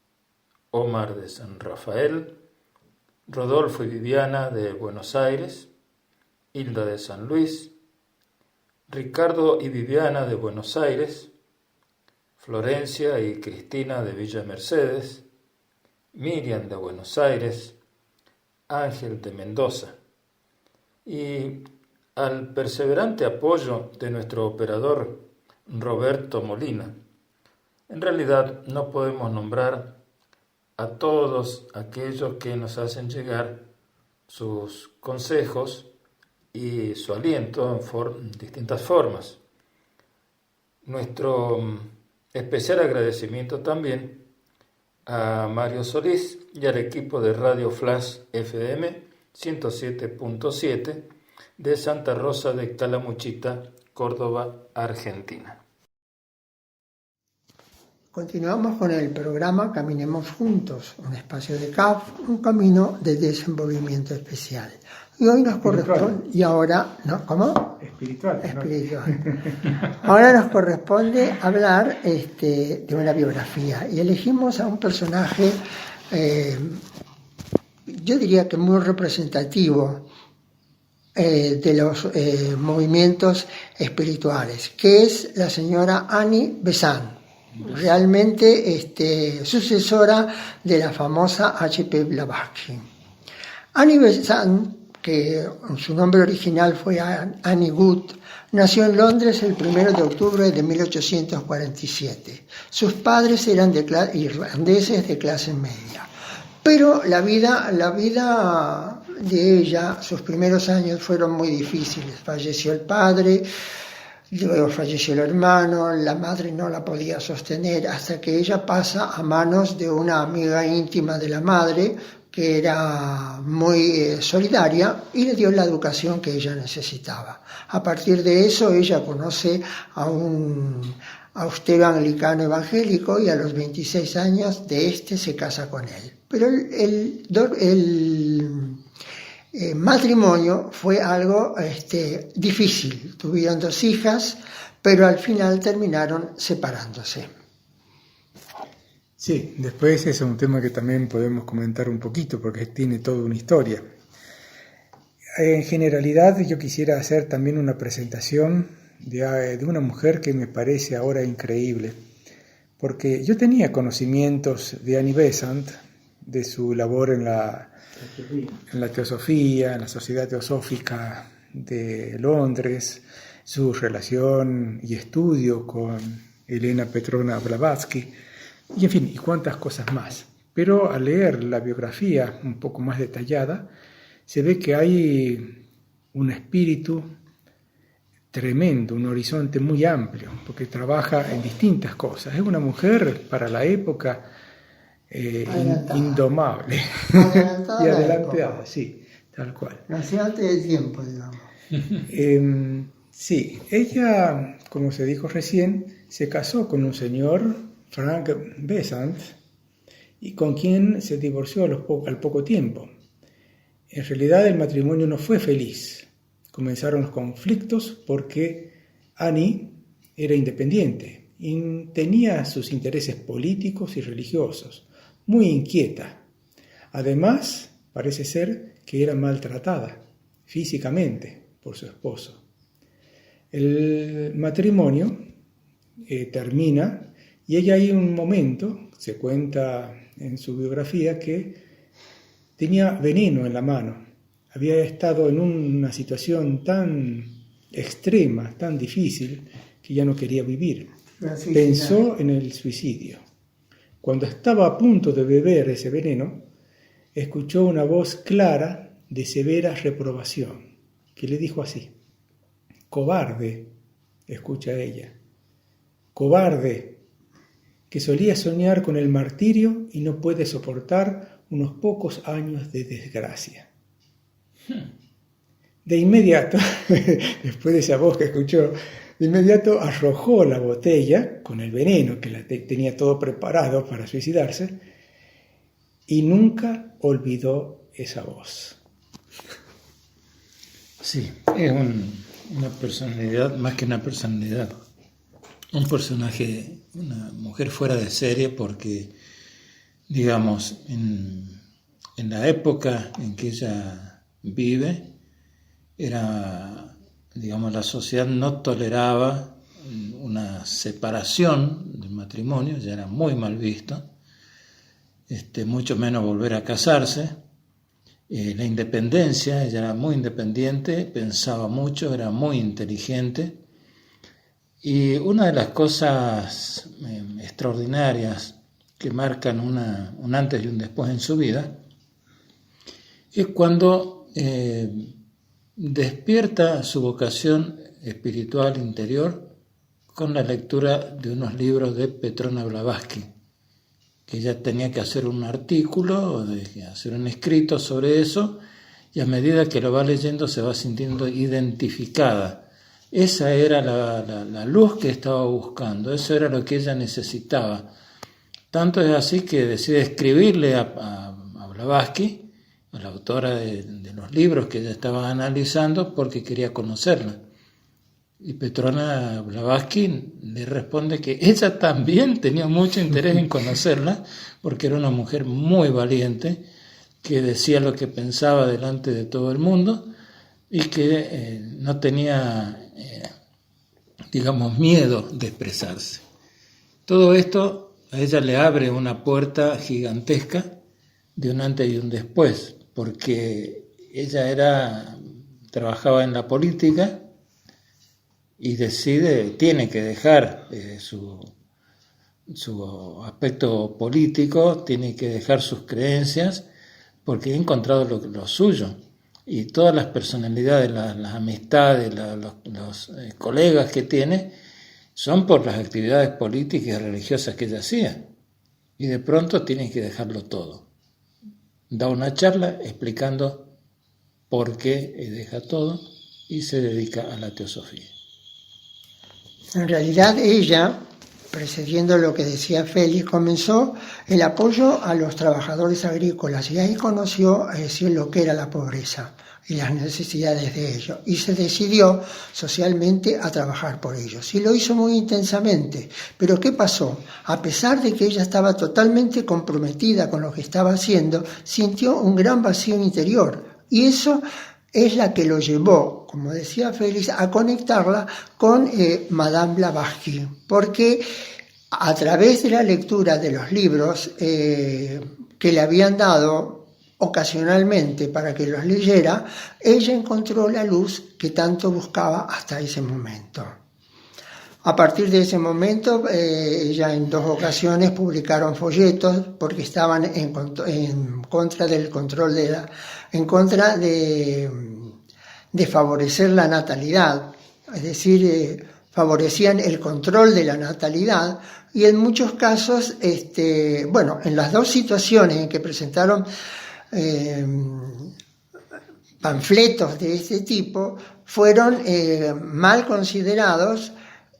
Omar de San Rafael, Rodolfo y Viviana de Buenos Aires, Hilda de San Luis, Ricardo y Viviana de Buenos Aires, Florencia y Cristina de Villa Mercedes, Miriam de Buenos Aires, Ángel de Mendoza, y al perseverante apoyo de nuestro operador Roberto Molina. En realidad no podemos nombrar a todos aquellos que nos hacen llegar sus consejos y su aliento en distintas formas. Nuestro especial agradecimiento también a Mario Solís y al equipo de Radio Flash FM 107.7 de Santa Rosa de Calamuchita, Córdoba, Argentina. Continuamos con el programa Caminemos Juntos, un espacio de CAF, un camino de desenvolvimiento especial. Y hoy nos corresponde, y ahora, ¿no? ¿Cómo? Espiritual. Espiritual. Ahora nos corresponde hablar de una biografía, y elegimos a un personaje, yo diría que muy representativo de los movimientos espirituales, que es la señora Annie Besant. Realmente sucesora de la famosa H.P. Blavatsky. Annie Besant, que su nombre original fue Annie Good, nació en Londres el 1 de octubre de 1847. Sus padres eran irlandeses de clase media. Pero la vida de ella, sus primeros años fueron muy difíciles. Falleció el padre, luego falleció el hermano, la madre no la podía sostener hasta que ella pasa a manos de una amiga íntima de la madre que era muy solidaria y le dio la educación que ella necesitaba. A partir de eso ella conoce a un austero anglicano evangélico y a los 26 años de se casa con él. Pero el matrimonio fue algo difícil. Tuvieron 2 hijas, pero al final terminaron separándose. Sí, después es un tema que también podemos comentar un poquito porque tiene toda una historia. En generalidad yo quisiera hacer también una presentación de una mujer que me parece ahora increíble, porque yo tenía conocimientos de Annie Besant, de su labor en la teosofía, en la Sociedad Teosófica de Londres, su relación y estudio con Elena Petrovna Blavatsky, y en fin, y cuántas cosas más. Pero al leer la biografía un poco más detallada, se ve que hay un espíritu tremendo, un horizonte muy amplio, porque trabaja en distintas cosas. Es una mujer para la época indomable y adelantada, sí, tal cual. Nació antes del tiempo, digamos. Sí, ella, como se dijo recién, se casó con un señor, Frank Besant, y con quien se divorció al poco tiempo. En realidad el matrimonio no fue feliz. Comenzaron los conflictos porque Annie era independiente y tenía sus intereses políticos y religiosos, muy inquieta. Además, parece ser que era maltratada físicamente por su esposo. El matrimonio termina y ella hay un momento, se cuenta en su biografía, que tenía veneno en la mano. Había estado en una situación tan extrema, tan difícil, que ya no quería vivir. Pensó en el suicidio. Cuando estaba a punto de beber ese veneno, escuchó una voz clara de severa reprobación, que le dijo así: «Cobarde», escucha ella, «cobarde, que solía soñar con el martirio y no puede soportar unos pocos años de desgracia». De inmediato, después de esa voz que escuchó, de inmediato arrojó la botella con el veneno, que tenía todo preparado para suicidarse, y nunca olvidó esa voz. Sí, es una personalidad, más que una personalidad, un personaje, una mujer fuera de serie, porque, digamos, en la época en que ella vive, digamos, la sociedad no toleraba una separación del matrimonio, ya era muy mal visto, mucho menos volver a casarse. La independencia, ella era muy independiente, pensaba mucho, era muy inteligente, y una de las cosas extraordinarias que marcan un antes y un después en su vida es cuando despierta su vocación espiritual interior con la lectura de unos libros de Petrona Blavatsky, que ella tenía que hacer un artículo, hacer un escrito sobre eso, y a medida que lo va leyendo se va sintiendo identificada. Esa era la luz que estaba buscando, eso era lo que ella necesitaba. Tanto es así que decide escribirle a Blavatsky, a la autora de los libros que ella estaba analizando, porque quería conocerla. Y Petrona Blavatsky le responde que ella también tenía mucho interés en conocerla, porque era una mujer muy valiente, que decía lo que pensaba delante de todo el mundo y que no tenía, digamos, miedo de expresarse. Todo esto a ella le abre una puerta gigantesca de un antes y un después, porque ella trabajaba en la política y tiene que dejar su aspecto político, tiene que dejar sus creencias, porque ha encontrado lo suyo. Y todas las personalidades, las amistades, los colegas que tiene, son por las actividades políticas y religiosas que ella hacía. Y de pronto tiene que dejarlo todo. Da una charla explicando por qué deja todo y se dedica a la teosofía. En realidad ella, precediendo lo que decía Félix, comenzó el apoyo a los trabajadores agrícolas y ahí conoció lo que era la pobreza y las necesidades de ellos, y se decidió socialmente a trabajar por ellos, y lo hizo muy intensamente. Pero ¿qué pasó? A pesar de que ella estaba totalmente comprometida con lo que estaba haciendo, sintió un gran vacío interior, y eso es la que lo llevó, como decía Félix, a conectarla con Madame Blavatsky, porque a través de la lectura de los libros que le habían dado ocasionalmente para que los leyera, ella encontró la luz que tanto buscaba hasta ese momento. A partir de ese momento, ella en 2 ocasiones publicaron folletos porque estaban en contra del control en contra de favorecer la natalidad, es decir, favorecían el control de la natalidad, y en muchos casos, en las 2 situaciones en que presentaron panfletos de este tipo, fueron mal considerados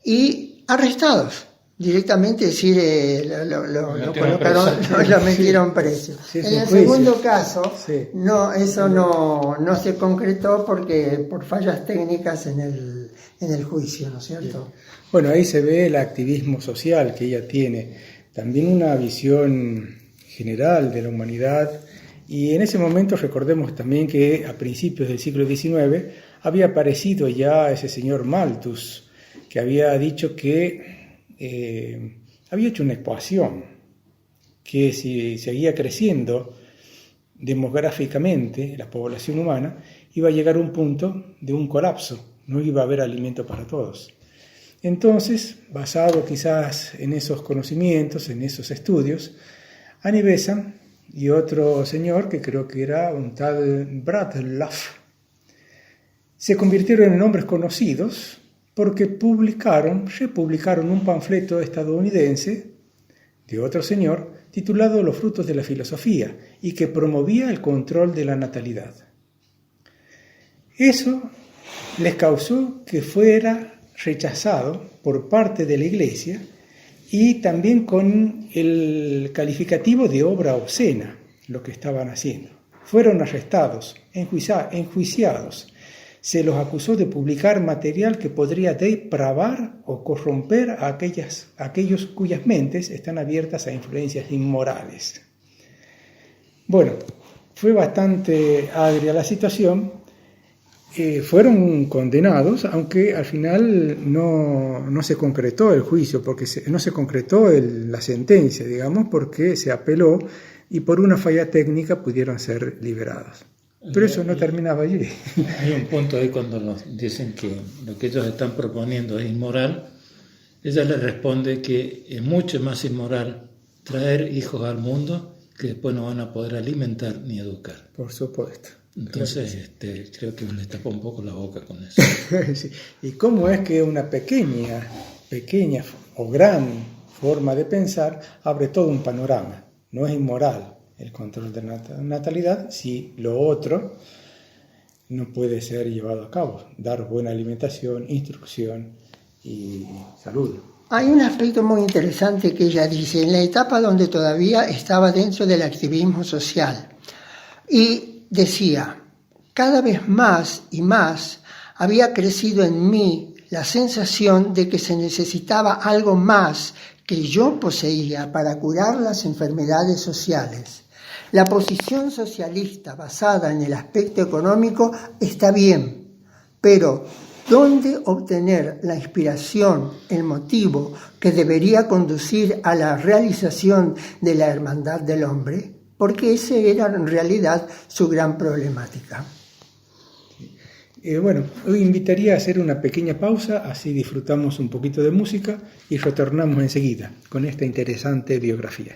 y arrestados directamente, es decir, lo colocaron, lo metieron preso. Sí, en el segundo caso, sí, eso no se concretó porque por fallas técnicas en el juicio, ¿no es cierto? Bueno, ahí se ve el activismo social que ella tiene, también una visión general de la humanidad. Y en ese momento recordemos también que a principios del siglo XIX había aparecido ya ese señor Malthus, que había dicho que había hecho una ecuación, que si seguía creciendo demográficamente la población humana, iba a llegar a un punto de un colapso, no iba a haber alimento para todos. Entonces, basado quizás en esos conocimientos, en esos estudios, Annie Besant y otro señor, que creo que era un tal Bradlaugh, se convirtieron en hombres conocidos porque republicaron un panfleto estadounidense de otro señor titulado Los frutos de la filosofía y que promovía el control de la natalidad. Eso les causó que fuera rechazado por parte de la Iglesia y también con el calificativo de obra obscena, lo que estaban haciendo. Fueron arrestados, enjuiciados. Se los acusó de publicar material que podría depravar o corromper a aquellos cuyas mentes están abiertas a influencias inmorales. Bueno, fue bastante agria la situación. Fueron condenados, aunque al final no se concretó el juicio, porque no se concretó la sentencia, digamos, porque se apeló y por una falla técnica pudieron ser liberados. Pero eso no terminaba allí. Hay un punto ahí cuando nos dicen que lo que ellos están proponiendo es inmoral. Ella le responde que es mucho más inmoral traer hijos al mundo que después no van a poder alimentar ni educar. Por supuesto. Entonces, creo que le tapa un poco la boca con eso. Sí. ¿Y cómo es que una pequeña o gran forma de pensar abre todo un panorama? No es inmoral el control de la natalidad si lo otro no puede ser llevado a cabo. Dar buena alimentación, instrucción y salud. Hay un aspecto muy interesante que ella dice, en la etapa donde todavía estaba dentro del activismo social. Y decía, cada vez más y más había crecido en mí la sensación de que se necesitaba algo más que yo poseía para curar las enfermedades sociales. La posición socialista basada en el aspecto económico está bien, pero ¿dónde obtener la inspiración, el motivo que debería conducir a la realización de la hermandad del hombre? Porque esa era en realidad su gran problemática. Bueno, hoy invitaría a hacer una pequeña pausa, así disfrutamos un poquito de música y retornamos enseguida con esta interesante biografía.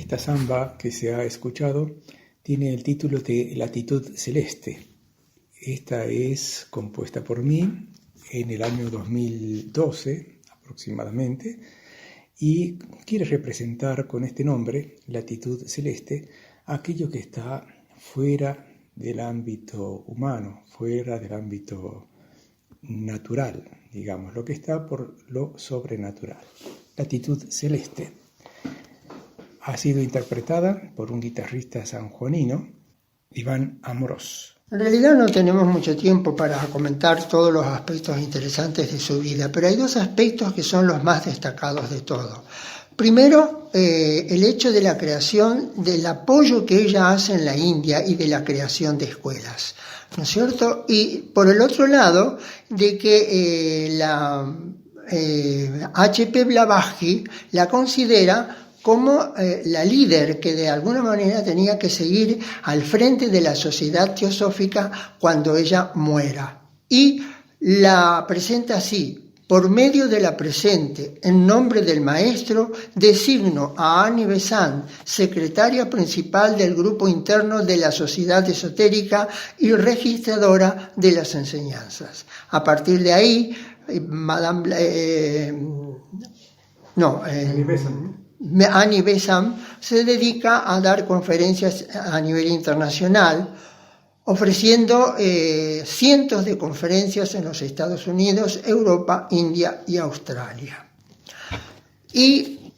Esta samba que se ha escuchado tiene el título de Latitud Celeste. Esta es compuesta por mí en el año 2012 aproximadamente y quiere representar con este nombre, Latitud Celeste, aquello que está fuera del ámbito humano, fuera del ámbito natural, digamos, lo que está por lo sobrenatural. Latitud Celeste ha sido interpretada por un guitarrista sanjuanino, Iván Amorós. En realidad no tenemos mucho tiempo para comentar todos los aspectos interesantes de su vida, pero hay dos aspectos que son los más destacados de todo. Primero, el hecho de la creación, del apoyo que ella hace en la India y de la creación de escuelas, ¿no es cierto? Y por el otro lado, de que H.P. Blavatsky la considera como la líder que de alguna manera tenía que seguir al frente de la sociedad teosófica cuando ella muera. Y la presenta así: por medio de la presente, en nombre del maestro, designo a Annie Besant, secretaria principal del grupo interno de la Sociedad Esotérica y registradora de las enseñanzas. A partir de ahí, Annie Besant se dedica a dar conferencias a nivel internacional, ofreciendo cientos de conferencias en los Estados Unidos, Europa, India y Australia. Y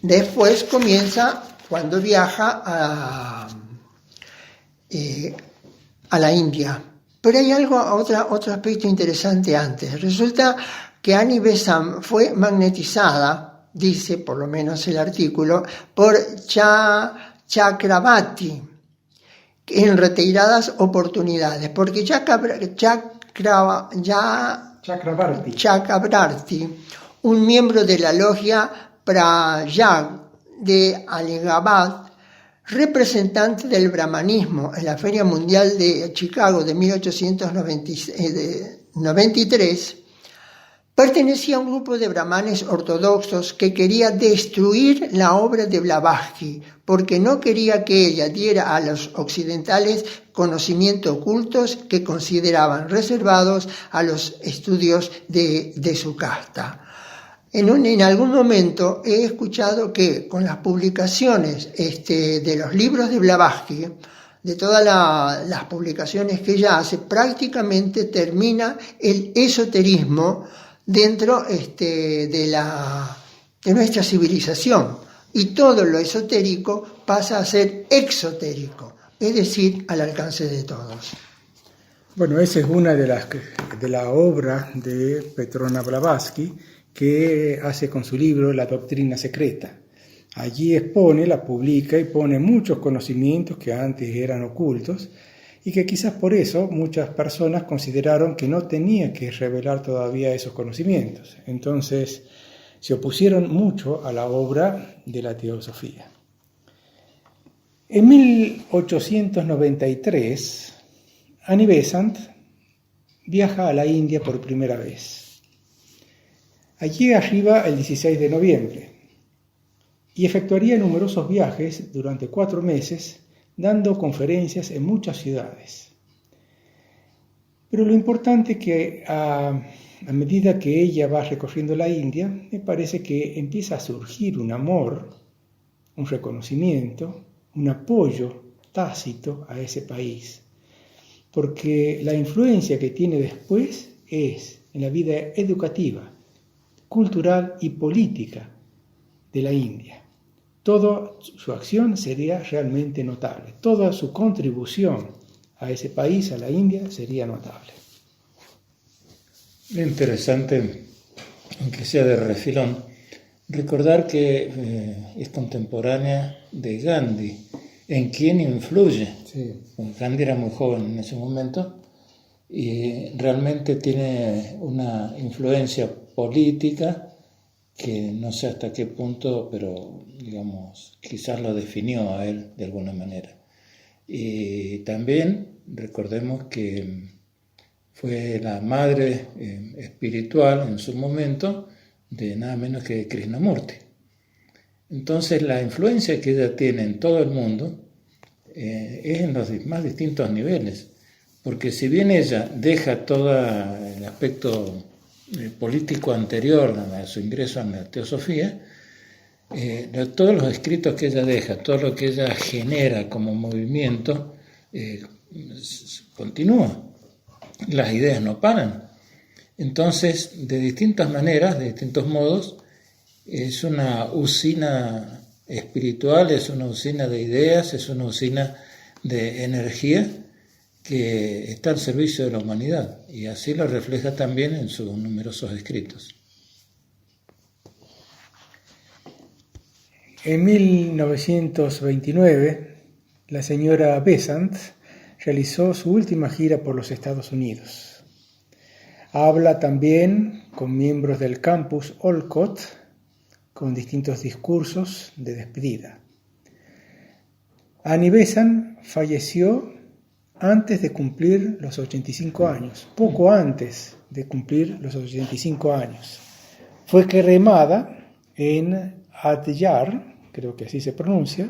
después comienza cuando viaja a la India. Pero hay otro aspecto interesante antes. Resulta que Annie Besant fue magnetizada, dice por lo menos el artículo, por Chakrabarti en retiradas oportunidades, porque Chakrabarti, un miembro de la logia Prayag de Allahabad, representante del brahmanismo en la Feria Mundial de Chicago de 1893, pertenecía a un grupo de brahmanes ortodoxos que quería destruir la obra de Blavatsky porque no quería que ella diera a los occidentales conocimientos ocultos que consideraban reservados a los estudios de su casta. En algún momento he escuchado que con las publicaciones de los libros de Blavatsky, de todas las publicaciones que ella hace, prácticamente termina el esoterismo dentro de nuestra civilización, y todo lo esotérico pasa a ser exotérico, es decir, al alcance de todos. Bueno, esa es una de la obra de Petrona Blavatsky que hace con su libro La Doctrina Secreta. Allí la publica y pone muchos conocimientos que antes eran ocultos y que quizás por eso muchas personas consideraron que no tenía que revelar todavía esos conocimientos. Entonces se opusieron mucho a la obra de la teosofía. En 1893, Annie Besant viaja a la India por primera vez. Allí arriba el 16 de noviembre y efectuaría numerosos viajes durante 4 meses, dando conferencias en muchas ciudades. Pero lo importante es que a medida que ella va recorriendo la India, me parece que empieza a surgir un amor, un reconocimiento, un apoyo tácito a ese país, porque la influencia que tiene después es en la vida educativa, cultural y política de la India. Toda su acción sería realmente notable, toda su contribución a ese país, a la India, sería notable. Es interesante, aunque sea de refilón, recordar que es contemporánea de Gandhi, en quien influye. Sí. Gandhi era muy joven en ese momento y realmente tiene una influencia política que no sé hasta qué punto, pero digamos, quizás lo definió a él de alguna manera. Y también recordemos que fue la madre espiritual en su momento de nada menos que Krishnamurti. Entonces la influencia que ella tiene en todo el mundo es en los más distintos niveles, porque si bien ella deja todo el aspecto político anterior a su ingreso en la teosofía, todos los escritos que ella deja, todo lo que ella genera como movimiento, continúa, las ideas no paran. Entonces, de distintas maneras, de distintos modos, es una usina espiritual, es una usina de ideas, es una usina de energía que está al servicio de la humanidad, y así lo refleja también en sus numerosos escritos. En 1929, la señora Besant realizó su última gira por los Estados Unidos. Habla también con miembros del campus Olcott, con distintos discursos de despedida. Annie Besant falleció antes de cumplir los 85 años, poco antes de cumplir los 85 años. Fue cremada en Adyar, creo que así se pronuncia,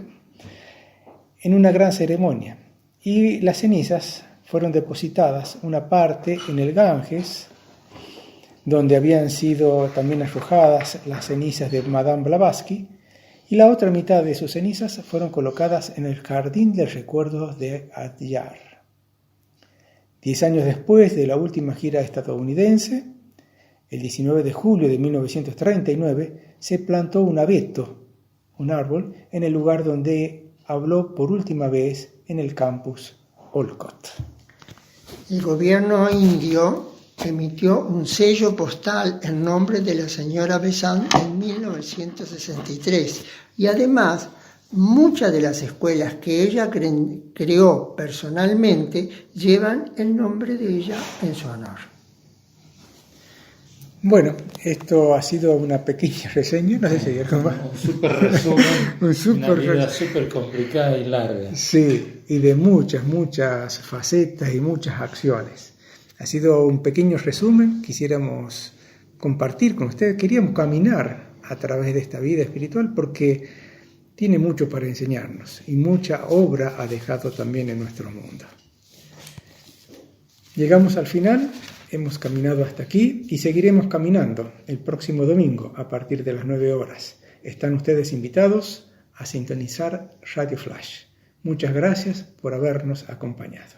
en una gran ceremonia, y las cenizas fueron depositadas, una parte en el Ganges, donde habían sido también arrojadas las cenizas de Madame Blavatsky, y la otra mitad de sus cenizas fueron colocadas en el Jardín de Recuerdos de Adyar. 10 años después de la última gira estadounidense, el 19 de julio de 1939, se plantó un abeto, un árbol, en el lugar donde habló por última vez en el campus Olcott. El gobierno indio emitió un sello postal en nombre de la señora Besant en 1963 y además muchas de las escuelas que ella creó personalmente llevan el nombre de ella en su honor. Bueno, esto ha sido una pequeña reseña, no sé si hay algo más. Un súper resumen, una vida súper complicada y larga. Sí, y de muchas facetas y muchas acciones. Ha sido un pequeño resumen, quisiéramos compartir con ustedes, queríamos caminar a través de esta vida espiritual porque tiene mucho para enseñarnos y mucha obra ha dejado también en nuestro mundo. Llegamos al final, hemos caminado hasta aquí y seguiremos caminando el próximo domingo a partir de las 9 horas. Están ustedes invitados a sintonizar Radio Flash. Muchas gracias por habernos acompañado.